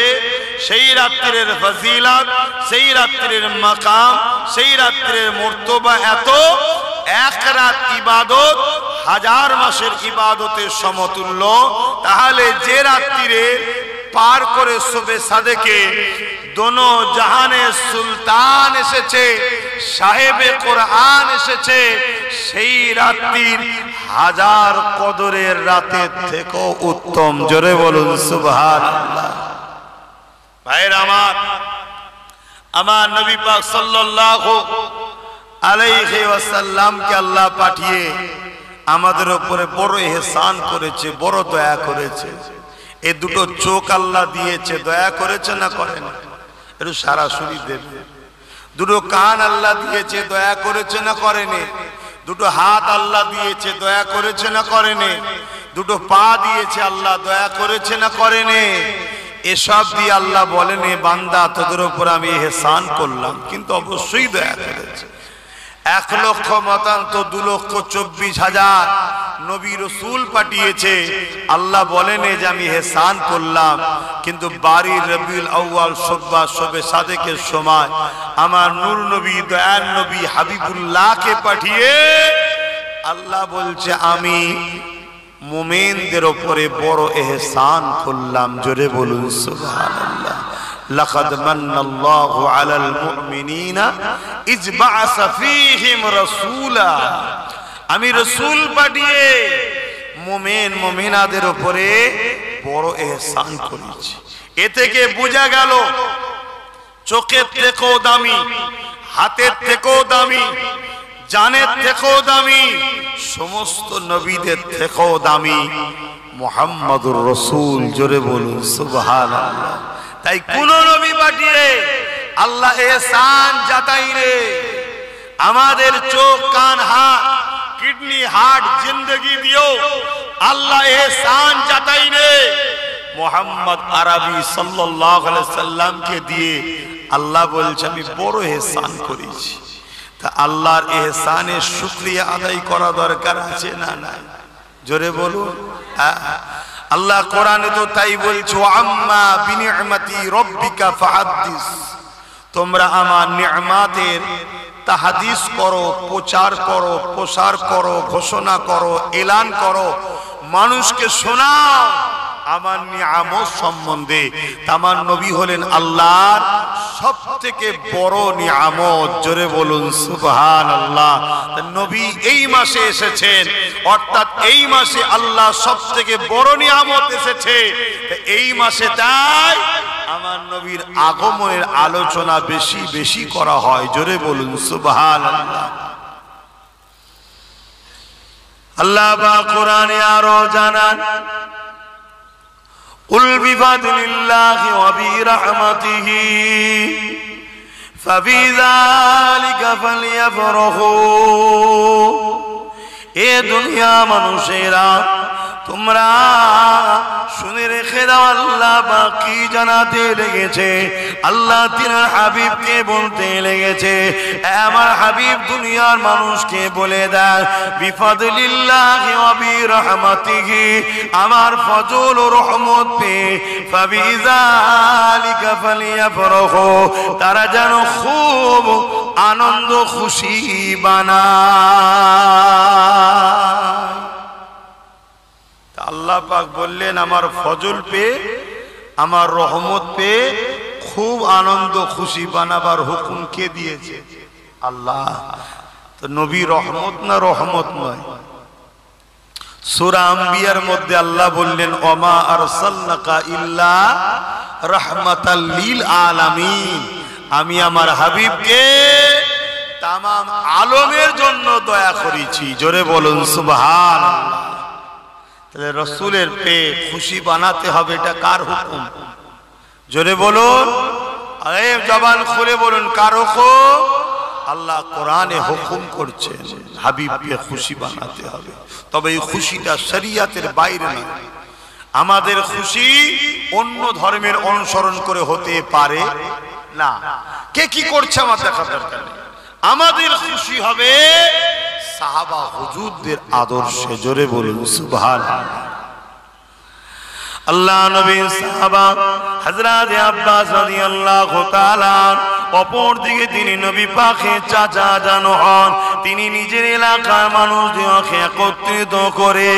[SPEAKER 1] সেই রাত্রির ফজিলত, সেই রাত্রির মাকাম, সেই রাত্রির মর্তবা এত, এক রাত ইবাদত 1000 মাসের ইবাদতের সমতুল্য। তাহলে যে রাত্রিরে পার করে সুবে সাদেকে দোনো জাহানের সুলতান এসেছে, সাহেবে কোরআন এসেছে, সেই রাত্রির 1000 কদরের রাতের থেকেও উত্তম, জোরে বলুন সুবহানাল্লাহ। ভাইরা আমার, আমার নবী পাক সাল্লাল্লাহু আলাইহি ওয়াসাল্লামকে আল্লাহ পাঠিয়ে আমাদের উপরে বড় ইহসান করেছে, বড় দয়া করেছে। এই দুটো চোখ আল্লাহ দিয়েছে, দয়া করেছে না করেন? একটু সরাসরি দেবে। দুটো কান আল্লাহ দিয়েছে, দয়া করেছে না করেনি? দুটো হাত আল্লাহ দিয়েছে, দয়া করেছে না করেনি? দুটো পা দিয়েছে আল্লাহ, দয়া করেছে না করেনি? এসব দিয়ে আল্লাহ বলেনি বান্দা তোদের উপর আমি ইহসান করলাম, কিন্তু অবশ্যই দয়া করেছে। 1 লক্ষ মতান্ত 2,24,000 নবী রসুল পাঠিয়েছে, আল্লাহ বলেনি যে আমি ইহসান করলাম, কিন্তু বাড়ির রবিউল আউয়াল শবে সাদেকের সময় আমার নূর নবী, দয়ার নবী হাবিবুল্লাহকে পাঠিয়ে আল্লাহ বলছে আমি মুমিনদের উপরে বড় ইহসান করলাম, জোরে বলুন সুবহানাল্লাহ। লাকাদ মান্নাল্লাহু আলাল মুমিনিনা ইজ বাআসা ফীহিম রাসূলা। আমি রাসূল পাঠিয়ে মুমিন মুমিনাদের উপরে বড় ইহসান করেছি। এ থেকে বোঝা গেল চোখের থেকেও দামি, হাতের থেকেও দামি, জানের থেকেও দামি, সমস্ত নবীদের থেকেও দামি মুহাম্মাদুর রাসূল, জোরে বলুন সুবহানাল্লাহ। তাই কোন নবী পাঠিয়ে আল্লাহ ইহসান জাতাই রে। আমাদের চোখ, কান, হাত, কিডনি, হার্ট, জিন্দেগি দিও আল্লাহ ইহসান জাতাই রে। মুহাম্মদ আরবি সাল্লাল্লাহু আলাইহি সাল্লামকে দিয়ে আল্লাহ বলছে আমি বড় ইহসান করেছি। তা আল্লাহর ইহসানের শুকরিয়া আদায় করা দরকার আছে না নাই? জোরে বলুন। আল্লাহ কোরআনে তো তাই বলছো, আম্মা বিনি'মাতি রাব্বিকা ফাহাদ্দিস। তোমরা আমার নিয়ামতের তাহাদিস করো, প্রচার করো, প্রসার করো, ঘোষণা করো, এলান করো, মানুষকে শোনাও আমার নিয়ামত সম্বন্ধে। আমার নবী হলেন আল্লাহর সবথেকে বড় নিয়ামত, জোরে বলুন সুবহানাল্লাহ। নবী এই মাসে এসেছেন, অর্থাৎ এই মাসে আল্লাহ সবথেকে বড় নিয়ামত এসেছে। এই মাসে তাই আমার নবীর আগমনের আলোচনা বেশি বেশি করা হয়। জোরে বলুন সুবহানাল্লাহ। আল্লাহ পাক কোরআনে আরো জানান, কুল বিফাদলিল্লাহি ওয়া বিরহমাতিহি ফাবিযালিকা ফালইফরাহু। এ দুনিয়া মানুষেরা, তোমরা শুনে রেখে দাও, আল্লাহ পাক কি জানাতে লেগেছে। আল্লাহ তিনার হাবিবকে বলতে লেগেছে, আমার হাবিব দুনিয়ার মানুষকে বলে দেয়, বিফাদলিল্লাহি ওয়া বিরহমাতিহি, আমার ফজল ও রহমত পেয়ে ফাবিযালিকা ফালইফরাহু, তারা যেন খুব আনন্দ খুশি বানায়। আল্লাহ পাক বললেন, আমার ফজল পেয়ে, আমার রহমত পেয়ে খুব আনন্দ খুশি বানাবার হুকুম কে দিয়েছে? আল্লাহ। তো নবী রহমত না রহমত নয়? সূরা আম্বিয়ার মধ্যে আল্লাহ বললেন, ওমা আরসালনাকা ইল্লা রাহমাতাল লিল আলামিন, আমি আমার হাবিবকে তামাম আলমের জন্য দয়া করেছি। জোরে বলুন সুবহানাল্লাহ। তাহলে রসুলের পেয়ে খুশি বানাতে হবে, এটা কার হুকুম? জোরে বলুন, আরে জবান খুলে বলুন, কার হুকুম? আল্লাহ কোরআনে হুকুম করছেন হাবিবকে খুশি বানাতে হবে। তবে এই খুশিটা শরিয়তের বাইরে নয়। আমাদের খুশি অন্য ধর্মের অনুসরণ করে হতে পারে না। কে কি করছে আমার দেখা দরকার নেই। আমাদের খুশি হবে সাহাবা হুজুরদের আদর্শে। জোরে বলুন সুবহানাল্লাহ। আল্লাহ নবী সাহাবা হযরত আব্বাস রাদিয়াল্লাহু তাআলা, অপর দিকে তিনি নবী পাকের চাচা জানো হন। তিনি নিজের এলাকার মানুষদেরকে একত্রিত করে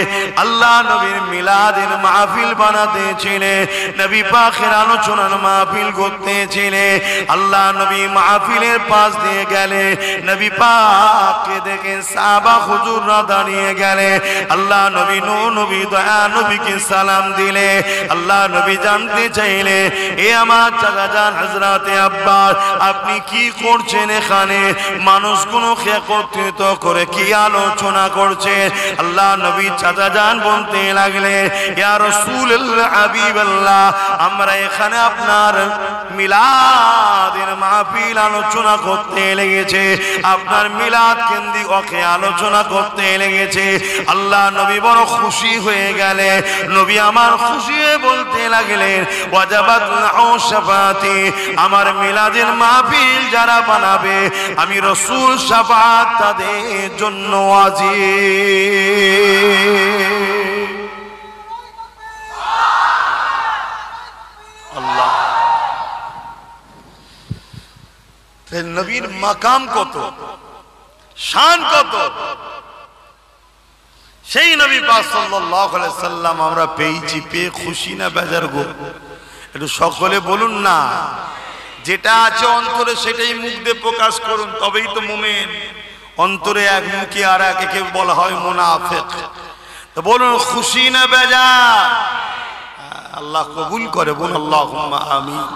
[SPEAKER 1] আল্লাহ নবীর মিলাদের মাহফিল বানাতেছিলেন, নবী পাকের আলোচনার মাহফিল করতেছিলেন। আল্লাহ নবী মাহফিলের পাশ দিয়ে গেলে, নবী পাককে দেখে সাহাবা হুজুররা দাঁড়িয়ে গেলে। আল্লাহ নবী নবী দয়া নবীকে সালাম দিলে। আল্লাহ নবী জানতে চাইলে, এ আমার চাচা জান হযরত আব্বাস, আপনি কি করছেন এখানে? মানুষগুলোকে একত্রিত করে কি আলোচনা করছেন? আল্লাহ নবী চাচা জান বলতে লাগলেন, ইয়া রাসূলুল্লাহ হাবিবাল্লাহ, আমরা এখানে আপনার মিলাদের মাহফিল আলোচনা করতে লেগেছে, আপনার মিলাদ কেন্দ্রিক ওকে আলোচনা করতে লেগেছে। আল্লাহ নবী বড় খুশি হয়ে গেলেন। নবী আমার খুশি হয়ে বলতে লাগলেন, ওয়াজাবাত লাহু শাফাআতি, আমার মিলাদের মাহফিল যারা বানাবে আমি রাসূল শাফাআত তাদের জন্য ওয়াজিব। আল্লাহ। নবীর মাকাম কত, শান কত, সেই নবী পাক সাল্লাল্লাহু আলাইহি সাল্লাম আমরা পেয়েছি, পেয়ে খুশি না বেজার গো? একটু সকলে বলুন না। যেটা আছে অন্তরে সেটাই মুখ দিয়ে প্রকাশ করুন, তবেই তো মুমিন। অন্তরে এক মুখে আর একে বলা হয় মুনাফিক। তো বলুন, খুশি না বেজার? আল্লাহ কবুল করে, বলুন আল্লাহুম্মা আমিন।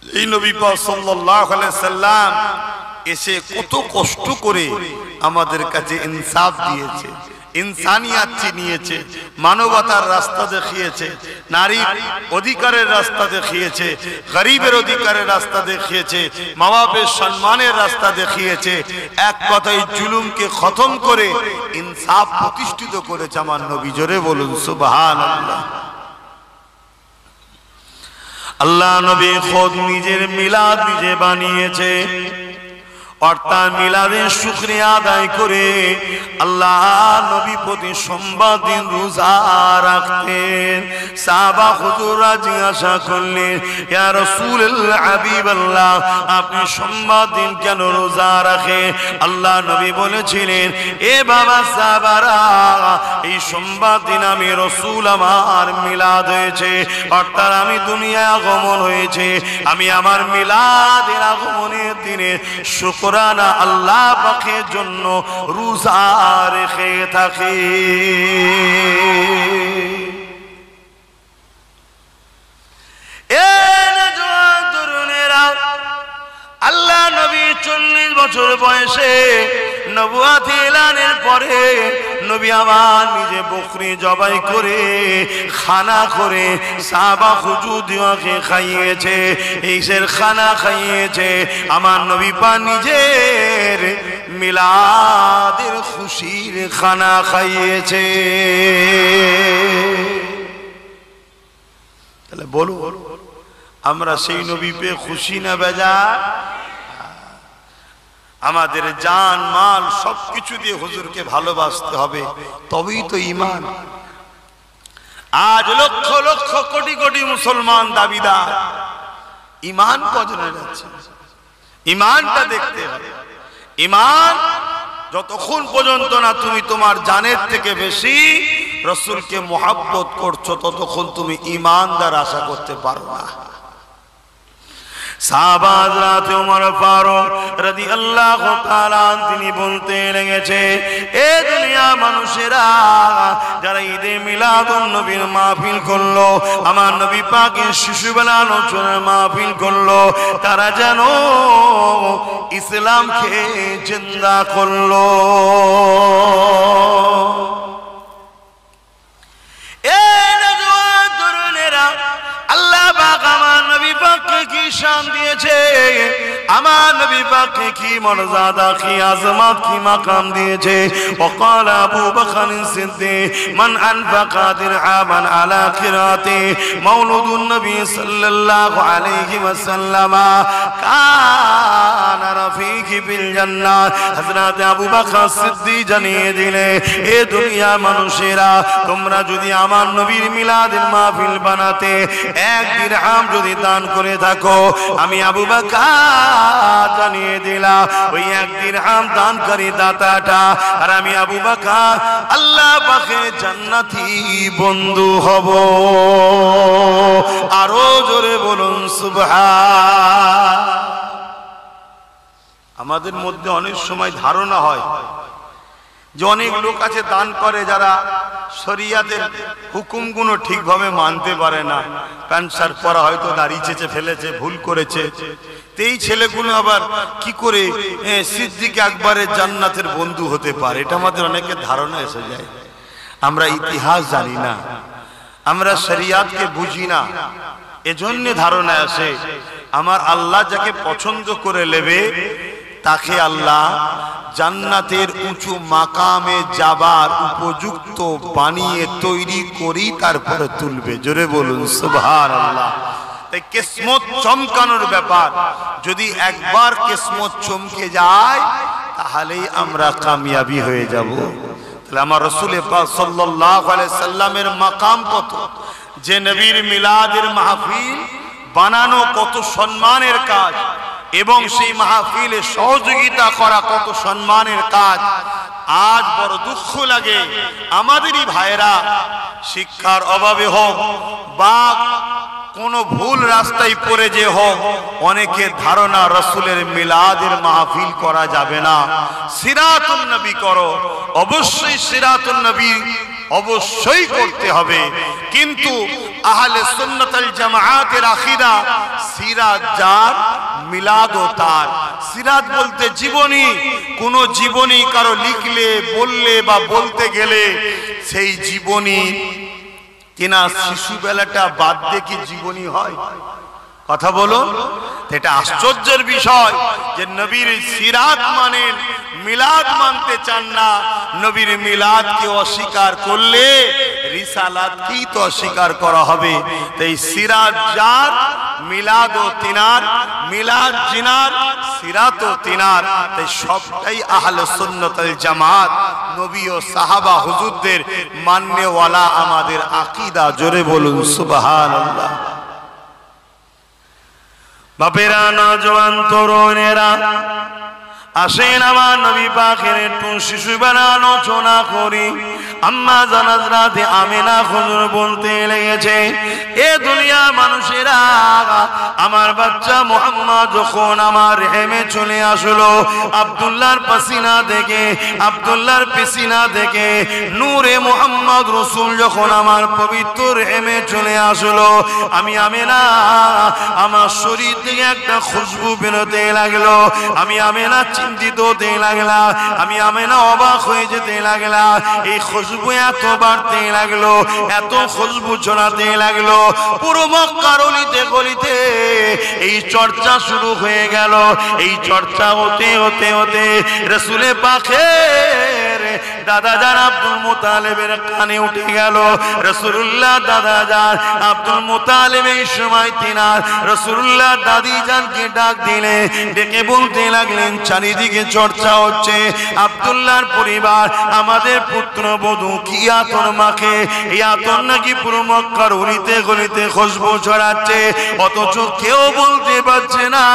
[SPEAKER 1] এই নবী পাক সাল্লাল্লাহু আলাইহি সাল্লাম এসে কত কষ্ট করে আমাদের কাছে ইনসাফ দিয়েছে, ইনসানিয়াত চিনিয়েছে, মানবতার রাস্তা দেখিয়েছে, নারীর অধিকারের রাস্তা দেখিয়েছে, গরিবের অধিকারের রাস্তা দেখিয়েছে, মা বাপের সম্মানের রাস্তা দেখিয়েছে। এক কথায় জুলুমকে খতম করে ইনসাফ প্রতিষ্ঠিত করেছে আমার নবী। জোরে বলুন সুবহানাল্লাহ। আল্লাহ নবী খোদ নিজের মিলাদ নিজে বানিয়েছে, অর্থাৎ মিলাদের শুকরিয়া আদায় করে আল্লাহ নবী প্রতি সোমবার দিন রোজা রাখতেন। সাহাবা হুজুররা জিজ্ঞাসা করলেন, ইয়া রাসূলুল্লাহ হাবিবাল্লাহ, আপনি সোমবার দিন কেন রোজা রাখেন? আল্লাহ নবী বলেছিলেন, এ বাবা সাহাবারা, এই সোমবার দিন আমি রাসূল আমার মিলাদ হয়েছে, অর্থাৎ আমি দুনিয়ায় আগমন হয়েছে, আমি আমার মিলাদের আগমনের দিনে শুকর আল্লাহ পাকের জন্য রোজা রেখে থাকি।
[SPEAKER 2] এ নওজোয়ান তরুণেরা, আল্লাহ নবী 40 বছর বয়সে নবুয়ত এলানের পরে নবী আমার নিজে বকরি জবাই করে খানা করে সাহাবা হুজুরদেরকে খাইয়েছে, এইসের খানা খাইয়েছে। আমার নবী পাক নিজের মিলাদের খুশির খানা খাইয়েছে। তাহলে বলো, আমরা সেই নবী পেয়ে খুশি না বেজার? আমাদের জান মাল সবকিছু দিয়ে হুজুরকে ভালোবাসতে হবে, তবেই তো ঈমান। আজ লক্ষ লক্ষ কোটি কোটি মুসলমান দাবিদার, ঈমান কজনের আছে? ঈমানটা দেখতে হবে। ঈমান যতক্ষণ পর্যন্ত না তুমি তোমার জানের থেকে বেশি রাসূলকে মুহাব্বত করছো, ততক্ষণ তুমি ঈমানদার আশা করতে পারো না। সাহাবা হযরত ওমর ফারুক রাদিয়াল্লাহু তাআলা তিনি বলতে লেগেছে, এ দুনিয়া মানুষেরা যারা ঈদে মিলাদুন নবীর মাহফিল করলো, আমার নবী পাকের শিশুবেলা আলোচনার মাহফিল করলো, তারা যেন ইসলামকে জিন্দা করলো। আল্লাহ পাক আমার নবী পাককে কি শান দিয়েছে, আমার নবী পাককে কি মর্যাদা, কি আজমত, কি মাকাম দিয়েছে। وقال ابو بكر الصديق من انفق درهما على قراءه مولود النبي صلى الله عليه وسلم كان رفيق في الجنه। হযরত আবু বকর সিদ্দিক জানিয়ে দিলে, এ দুনিয়া মানুষেরা, তোমরা যদি আমার নবীর মিলাদের মাহফিল বানাতে 1 দিরহাম যদি দান করে থাকো, আমি আবু বকর জানিয়ে দিলাম ওই 1 দিরহাম দানকারী দাতাটা আর আমি আবু বকর আল্লাহ পাকের জান্নাতি বন্ধু হব। আরো জোরে বলুন সুবহান। আমাদের মধ্যে অনেক সময় ধারণা হয় যে অনেক লোক আছে দান করে যারা শরিয়াতের হুকুমগুলো ঠিকভাবে মানতে পারে না, প্যান্ট শার্ট পরা হয়তো দাড়ি চেঁচে ফেলেছে, ভুল করেছে, এই ছেলেগুলো আবার কি করে সিদ্দিক আকবরের জান্নাতের বন্ধু হতে পারে, এটা আমাদের অনেকের ধারণা এসে যায়। আমরা ইতিহাস জানি না, আমরা শরিয়াতকে বুঝি না, এজন্য ধারণা আসে। আমার আল্লাহ যাকে পছন্দ করে নেবে তাকে আল্লাহ জান্নাতের উঁচু মাকামে যাবার উপযুক্ত বানিয়ে তৈরি করি তারপরে তুলবে। জোরে বলুন সুবহানাল্লাহ। তাই কিসমত চমকানোর ব্যাপার, যদি একবার কিসমত চমকে যায় তাহলেই আমরা কামিয়াবি হয়ে যাব। তাহলে আমার রাসূল পাক সাল্লাল্লাহু আলাইহি সাল্লামের মাকাম কত, যে নবীর মিলাদের মাহফিল বানানো কত সম্মানের কাজ, এবং সেই মাহফিলে সহযোগিতা করা কত সম্মানের কাজ। আজ বড় দুঃখ লাগে আমাদেরই ভাইরা শিক্ষার অভাবে হোক বা কোন ভুল রাস্তায় পড়ে যে হোক, অনেকের ধারণা রাসূলের মিলাদের মাহফিল করা যাবে না, সিরাতুন নবী করো। অবশ্যই সিরাতুন নবী অবশ্যই করতে হবে, কিন্তু আহলে সুন্নাত ওয়াল জামাআতের আকীদা সিরাত যার মিলাদও তার। সিরাত বলতে জীবনী, কোন জীবনী কারো লিখলে বললে বা বলতে গেলে সেই জীবনী কিনা শিশুবেলাটা বাদ দিয়ে কি জীবনী হয়? কথা বলুন। এটা আশ্চর্যের বিষয় যে নবীর সিরাত মানেন, মিলাদ মানতে চান না। নবীর মিলাদকে অস্বীকার করলে রিসালাতকেই তো অস্বীকার করা হবে। তাই সিরাত যার, মিলাদও তিনার, মিলাদ জিনার, সিরাতও তিনার। তাই সবটাই আহলে সুন্নাত ওয়াল জামাত, নবী ও সাহাবা হুজুরদের মাননেওয়ালা আমাদের আকীদা। জোরে বলুন সুবহানাল্লাহ। বাপেরা, নওজোয়ান তরুণেরা, আসেন আমার নবী পাকের একটু শিশুবেলা আলোচনা করি। আম্মা জান হযরত আমিনা হুজুর বলতে লেগেছে, এ দুনিয়ার মানুষেরা, আমার বাচ্চা মুহাম্মদ যখন আমার রেহেমে চলে আসলো, আব্দুল্লাহর পাসিনা দেখে, আব্দুল্লাহর পিসিনা দেখে নূরে মুহাম্মদ রাসূল যখন আমার পবিত্র রেহেমে চলে আসলো, আমি আমিনা আমার শরীর থেকে একটা খুশবু বেরোতে লাগলো। আমি আমিনা চিন্তিত হতে লাগলা, আমি আমিনা অবাক হয়ে যেতে লাগলা। এই খুশবু এত বাড়তে লাগলো, এত খুশবু ছড়াতে লাগলো, পুরো মক্কার অলিতে গলিতে এই চর্চা শুরু হয়ে গেল। এই চর্চা হতে হতে হতে রাসূলে পাকের দাদা জান আব্দুল মুতালিবের কানে উঠে গেল। রাসূলুল্লাহ দাদা জান আব্দুল মুতালিব এই সময় তিনার রাসূলুল্লাহ দাদি জানকে ডাক দিলে, ডেকে বলতে লাগলেন, চারিদিকে চর্চা হচ্ছে, আব্দুল্লাহর পরিবার আমাদের পুত্রবধূ কি আতর মাখে, এই আতর নাকি পুরো মক্কার অলিতে গলিতে খুশবু ছড়াচ্ছে, অথচ কেউ বলতে পারছে না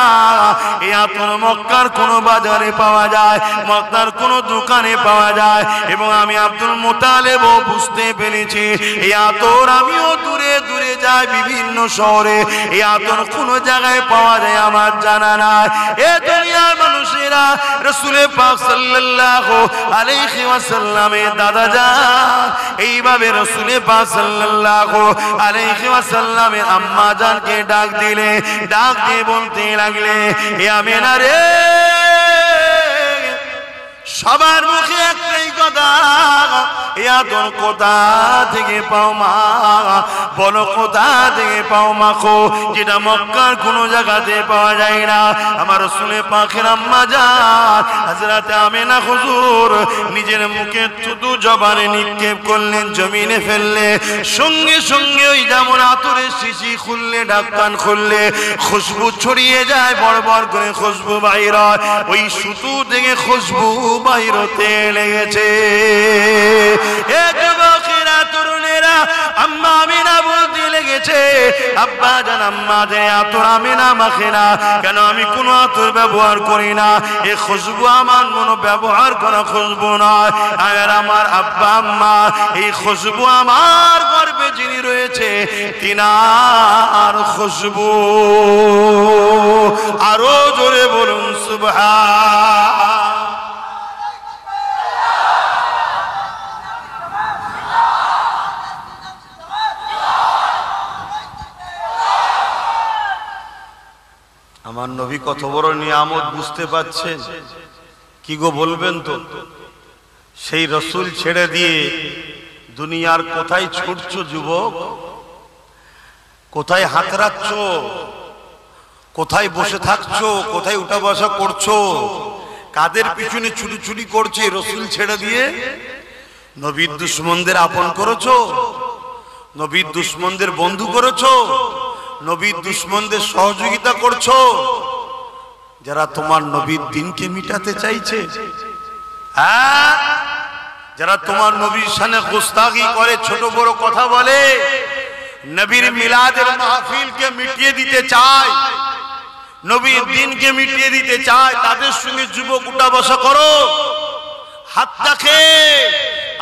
[SPEAKER 2] এই আতর মক্কার কোন বাজারে পাওয়া যায়, মক্কার কোন দোকানে পাওয়া যায়। এবং আমি আব্দুল মুতালিব বুঝতে পেরেছি এই আতর আমিও দূরে দূরে যাই বিভিন্ন শহরে, এই আতর কোন জায়গায় পাওয়া যায় আমার জানা নাই। এ দুনিয়ার মানুষেরা, রাসূলে পাক সাল্লাল্লাহু আলাইহি ওয়াসাল্লামের দাদা জান এইভাবে রাসূলে পাক সাল্লাল্লাহু আলাইহি ওয়াসাল্লামের আম্মা জানকে ডাক দিলে, ডাক দিয়ে বলতে লাগলে, এ আমিনা রে, সবার মুখে একটাই কথা, আতর কোথা থেকে পাও মা, বলো কোথা থেকে পাও মা খো, যেটা মক্কার কোনো জায়গাতে পাওয়া যায় না। আমার রাসূলে পাকের আম্মা জান হযরত আমিনা হুজুর নিজের মুখে থুতু জবানে নিক্ষেপ করলেন, জমিনে ফেললে, সঙ্গে সঙ্গে ওই যেমন আতরের শিশি খুললে, ঢাকন খুললে খুশবু ছড়িয়ে যায়, বড় বড় করে খুশবু বাইর হয়, ওই সুতু থেকে খুশবু বাইর হতে লেগেছে। এ যুবকেরা, তরুণেরা, আম্মা আমিনা বলতে লেগেছে, আব্বা জান আম্মা যে আতর আমিনা মাখে না কেন, আমি কোনো আতর ব্যবহার করি না, এ খুশবু আমার মনো ব্যবহার করা খুশবু নয়। আর আমার আব্বা আম্মা এই খুশবু আমার গর্ভে যিনি রয়েছে তিনার খুশবু। আরো জোরে বলুন সুবহান।
[SPEAKER 1] আমার নবী কত বড় নিয়ামত বুঝতে পাচ্ছেন? কি গো বলবেন তো? সেই রসুল ছেড়ে দিয়ে দুনিয়ার কোথায় ছুটছো যুবক? কোথায় হাতড়াচ্ছ? কোথায় বসে থাকছো? কোথায় উঠা বসা করছো? কাদের পিছনে ছুটি করছে? রসুল ছেড়ে দিয়ে নবীর দুশমনদের আপন করেছো, নবীর দুশমনদের বন্ধু করেছো, নবীর দুশমনদের সহযোগিতা করছো, যারা তোমার নবীর দিনকে মিটাতে চাইছে, হ্যাঁ, যারা তোমার নবীর শানে গুস্তাখি করে, ছোট বড় কথা বলে, নবীর মিলাদের মাহফিলকে মিটিয়ে দিতে চায়, নবীর দিনকে মিটিয়ে দিতে চায়, তাদের সঙ্গে যুবক উঠা বসা করো। হাত রাখে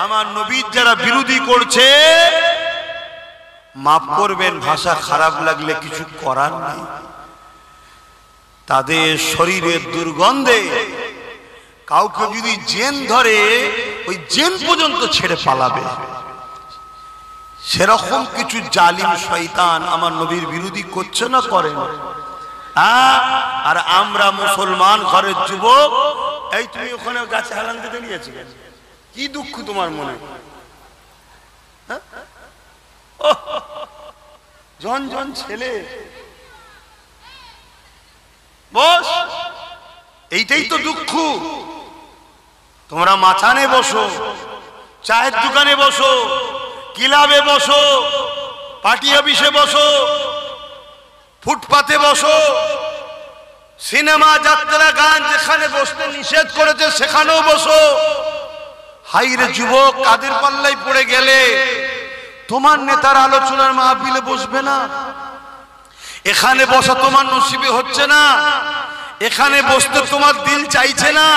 [SPEAKER 1] আমার নবীর যারা বিরোধী করছে, মাফ করবেন, ভাষা খারাপ লাগলে কিছু করার নেই, তাদের শরীরের দুর্গন্ধে কাউকে যদি জেন ধরে, ওই জেন পর্যন্ত ছেড়ে পালাবে। সেরকম কিছু জালিম শয়তান আমার নবীর বিরোধী করছে না, করেন? আর আমরা মুসলমান ঘরের যুবক, এই তুমি ওখানে গাছে হেলান দিতে নিয়েছি, কি দুঃখ তোমার মনে? জন জন ছেলে, বস, এইটাই তো দুঃখ। তোমরা মাচানে বসো, চায়ের দোকানে বসো, ক্লাবে বসো, পার্টি অফিসে বসো, ফুটপাতে বসো, সিনেমা, যাত্রা, গান যেখানে বসতে নিষেধ করেছে সেখানেও বসো। হাইরে যুবক, কাদের পাল্লাই পড়ে গেলে? তোমার নেতার আলোচনার মাহফিলে বসবে না, এখানে বসা তোমার নসিবে হচ্ছে না, এখানে বসতে তোমার দিল চাইছে না,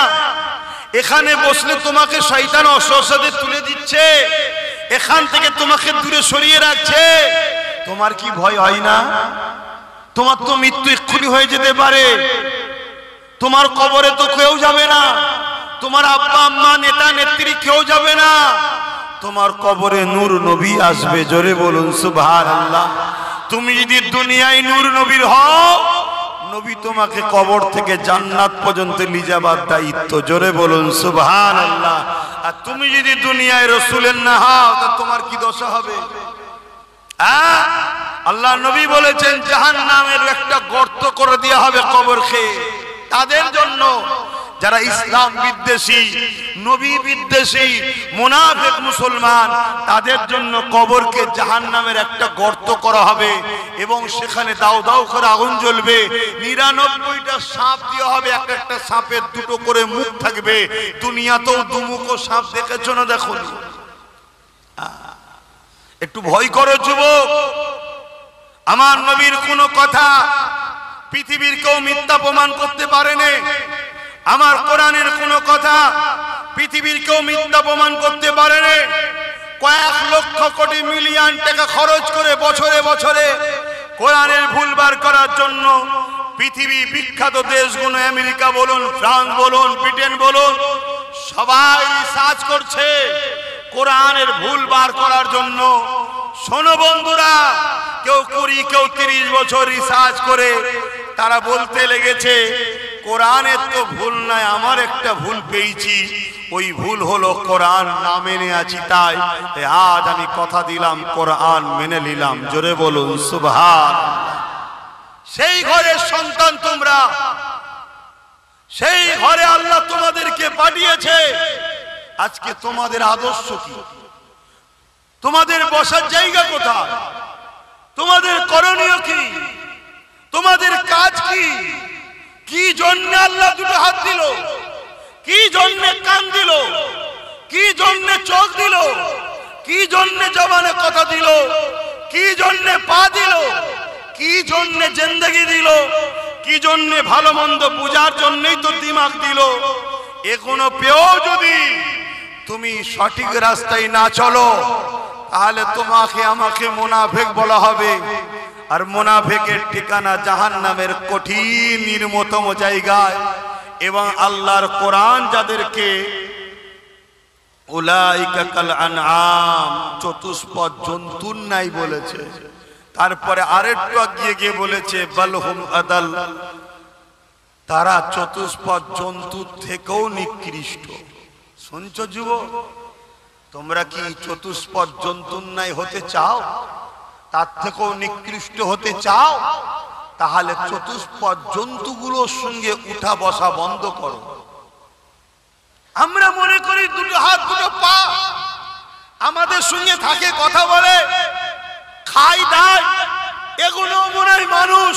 [SPEAKER 1] এখানে বসলে তোমাকে শয়তান অসহসাদে তুলে দিচ্ছে, এখান থেকে তোমাকে দূরে সরিয়ে রাখছে, তোমার কি ভয় হয় না? তোমার তো মৃত্যু এক্ষুনি হয়ে যেতে পারে, তোমার কবরে তো কেউ যাবে না, তোমার আব্বা আম্মা নেতা নেত্রী কেউ যাবে না, তোমার কবরে নূর নবী আসবে। জোরে বলুন সুবহানাল্লাহ। তুমি যদি দুনিয়ায় নূর নবীর হও, নবী তোমাকে কবর থেকে জান্নাত পর্যন্ত নিয়ে যাবার দায়িত্ব। জোরে বলুন সুবহানাল্লাহ। আর তুমি যদি দুনিয়ায় রাসূলের না হও, তা তোমার কি দশা হবে? আল্লাহ নবী বলেছেন জাহান্নামের একটা গর্ত করে দেওয়া হবে কবরকে তাদের জন্য যারা ইসলাম বিদ্বেষী, নবী বিদ্বেষী, মুনাফিক মুসলমান, তাদের জন্য কবরকে জাহান্নামের একটা গর্ত করা হবে এবং সেখানে দাও দাও করে আগুন জ্বলবে। 99টা সাপ দেওয়া হবে, এক একটা সাপের দুটো করে মুখ থাকবে। দুনিয়াতেও দুমুখো সাপ দেখেছো না? দেখো, একটু ভয় করো যুবক। আমার নবীর কোনো কথা পৃথিবীর কেউ মিথ্যা প্রমাণ করতে পারেনি। আমার কোরআনের কোনো কথা পৃথিবীর কেউ মিথ্যা প্রমাণ করতে পারেনি। কয়েক লক্ষ কোটি মিলিয়ন টাকা খরচ করে বছরে বছরে কোরআনের ভুল বার করার জন্য পৃথিবী বিখ্যাত দেশগুলো, আমেরিকা বলুন, ফ্রান্স বলুন, ব্রিটেন বলুন, সবাই রিসার্চ করছে কোরআনের ভুল বার করার জন্য। শোনো বন্ধুরা, কেউ 20, কেউ 30 বছর রিসার্চ করে তারা বলতে লেগেছে কোরআনের তো ভুল নাই, আমার একটা ভুল পেয়েছি, ওই ভুল হলো কোরআন না মেনে আছি। তাই আজ আমি কথা দিলাম কোরআন মেনে নিলাম। জোরে বলুন সুবহানাল্লাহ। সেই ঘরের সন্তান তোমরা, সেই ঘরে আল্লাহ তোমাদেরকে পাঠিয়েছে। আজকে তোমাদের আদর্শ কি? তোমাদের বসার জায়গা কোথায়? তোমাদের করণীয় কি? তোমাদের কাজ কি? কি জন্য আল্লাহ দুটো হাত দিল? কি জন্য কান দিল? কি জন্য চোখ দিল? কি জন্য জবানে কথা দিল? কি জন্য পা দিল? কি জন্য জিন্দেগি দিল? কি জন্য ভালো মন্দ বুঝার জন্যই তো দিমাগ দিল। এগুলো পেয়েও যদি তুমি সঠিক রাস্তায় না চলো, তাহলে তোমাকে আমাকে মুনাফিক বলা হবে। আর মুনাফিকের ঠিকানা জাহান্নামের কঠিন নির্মমতম জায়গায়। এবং আল্লাহর কোরআন যাদেরকে উলাইকা কাল আনআম, চতুষ্পদ জন্তুর নাই বলেছে, তারপরে আরেকটু এগিয়ে গিয়ে বলেছে বালহুম আদাল, তারা চতুষ্পদ জন্তুর থেকেও নিকৃষ্ট। শুনছো যুবক, তোমরা কি চতুষ্পদ জন্তুর নাই হতে চাও? তার থেকেও নিকৃষ্ট হতে চাও? তাহলে চতুষ্পদ জন্তুগুলোর সঙ্গে উঠা বসা বন্ধ করো। আমরা মনে করি দুটো হাত দুটো পা আমাদের সঙ্গে থাকে, কথা বলে, খাই দায়, এগুলো মনে হয় মানুষ।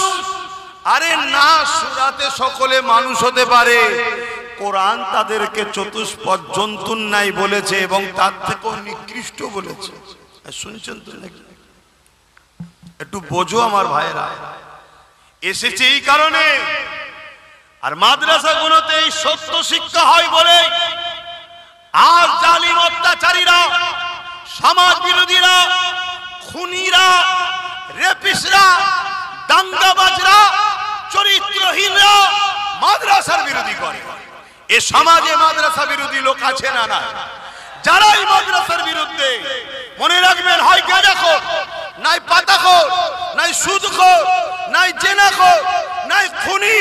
[SPEAKER 1] আরে না, সূরাতে সকলে মানুষ হতে পারে। কোরআন তাদেরকে চতুষ্পদ জন্তুর নাই বলেছে এবং তার থেকেও নিকৃষ্ট বলেছে। শুনছেন তো নাকি? একটু বোঝো আমার ভাইরা। এসেছে এই কারণে। আর মাদ্রাসাগুলোতে এই সত্য শিক্ষা হয় বলে আর জালিম অত্যাচারীরা, সমাজ বিরোধীরা, খুনিরা, রেপিস্টরা, দাঙ্গাবাজরা, চরিত্রহীনরা মাদ্রাসার বিরোধী করে। এ সমাজে মাদ্রাসা বিরোধী লোক আছে না? না। যারাই মাদ্রাসার বিরুদ্ধে, মনে রাখবেন, হয় গাঁজাখোর, নাই পাতাখোর, নাই সুদখোর, নাই জেনাখোর, নাই খুনি,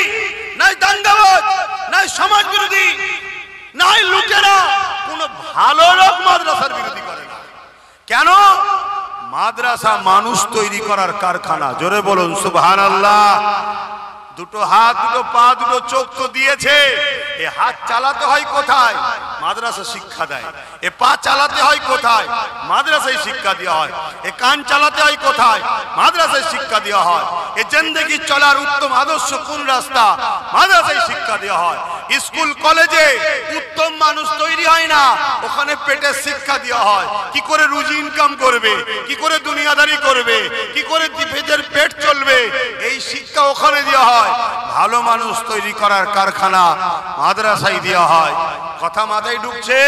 [SPEAKER 1] নাই দাঙ্গাবাজ, নাই সমাজ বিরোধী, নাই লুটেরা, কোন ভালো লোক মাদ্রাসার বিরোধী করে না। কেন? মাদ্রাসা মানুষ তৈরি করার কারখানা। জোরে বলুন সুবহানাল্লাহ। দুটো হাত, দুটো পা, দুটো চোখ তো দিয়েছে। এ হাত চালাতে হয় কোথায়? মাদ্রাসা শিক্ষা দেয়। এ পা চালাতে হয় কোথায়? মাদ্রাসায় শিক্ষা দেওয়া হয়। এ কান চালাতে হয় কোথায়? মাদ্রাসায় শিক্ষা দেওয়া হয়। এ জিন্দেগি চলার উত্তম আদর্শ কোন রাস্তা? মাদ্রাসায় শিক্ষা দেওয়া হয়। স্কুল কলেজে উত্তম মানুষ তৈরি হয় না, ওখানে পেটের শিক্ষা দেওয়া হয়, কি করে রুজি ইনকাম করবে, কি করে দুনিয়াদারি করবে, কি করে পেটের পেট চলবে, এই শিক্ষা ওখানে দেওয়া হয়। ভালো মানুষ তৈরি করার কারখানা মাদ্রাসায় দেওয়া হয়। কথা মাথায় ঢুকছে?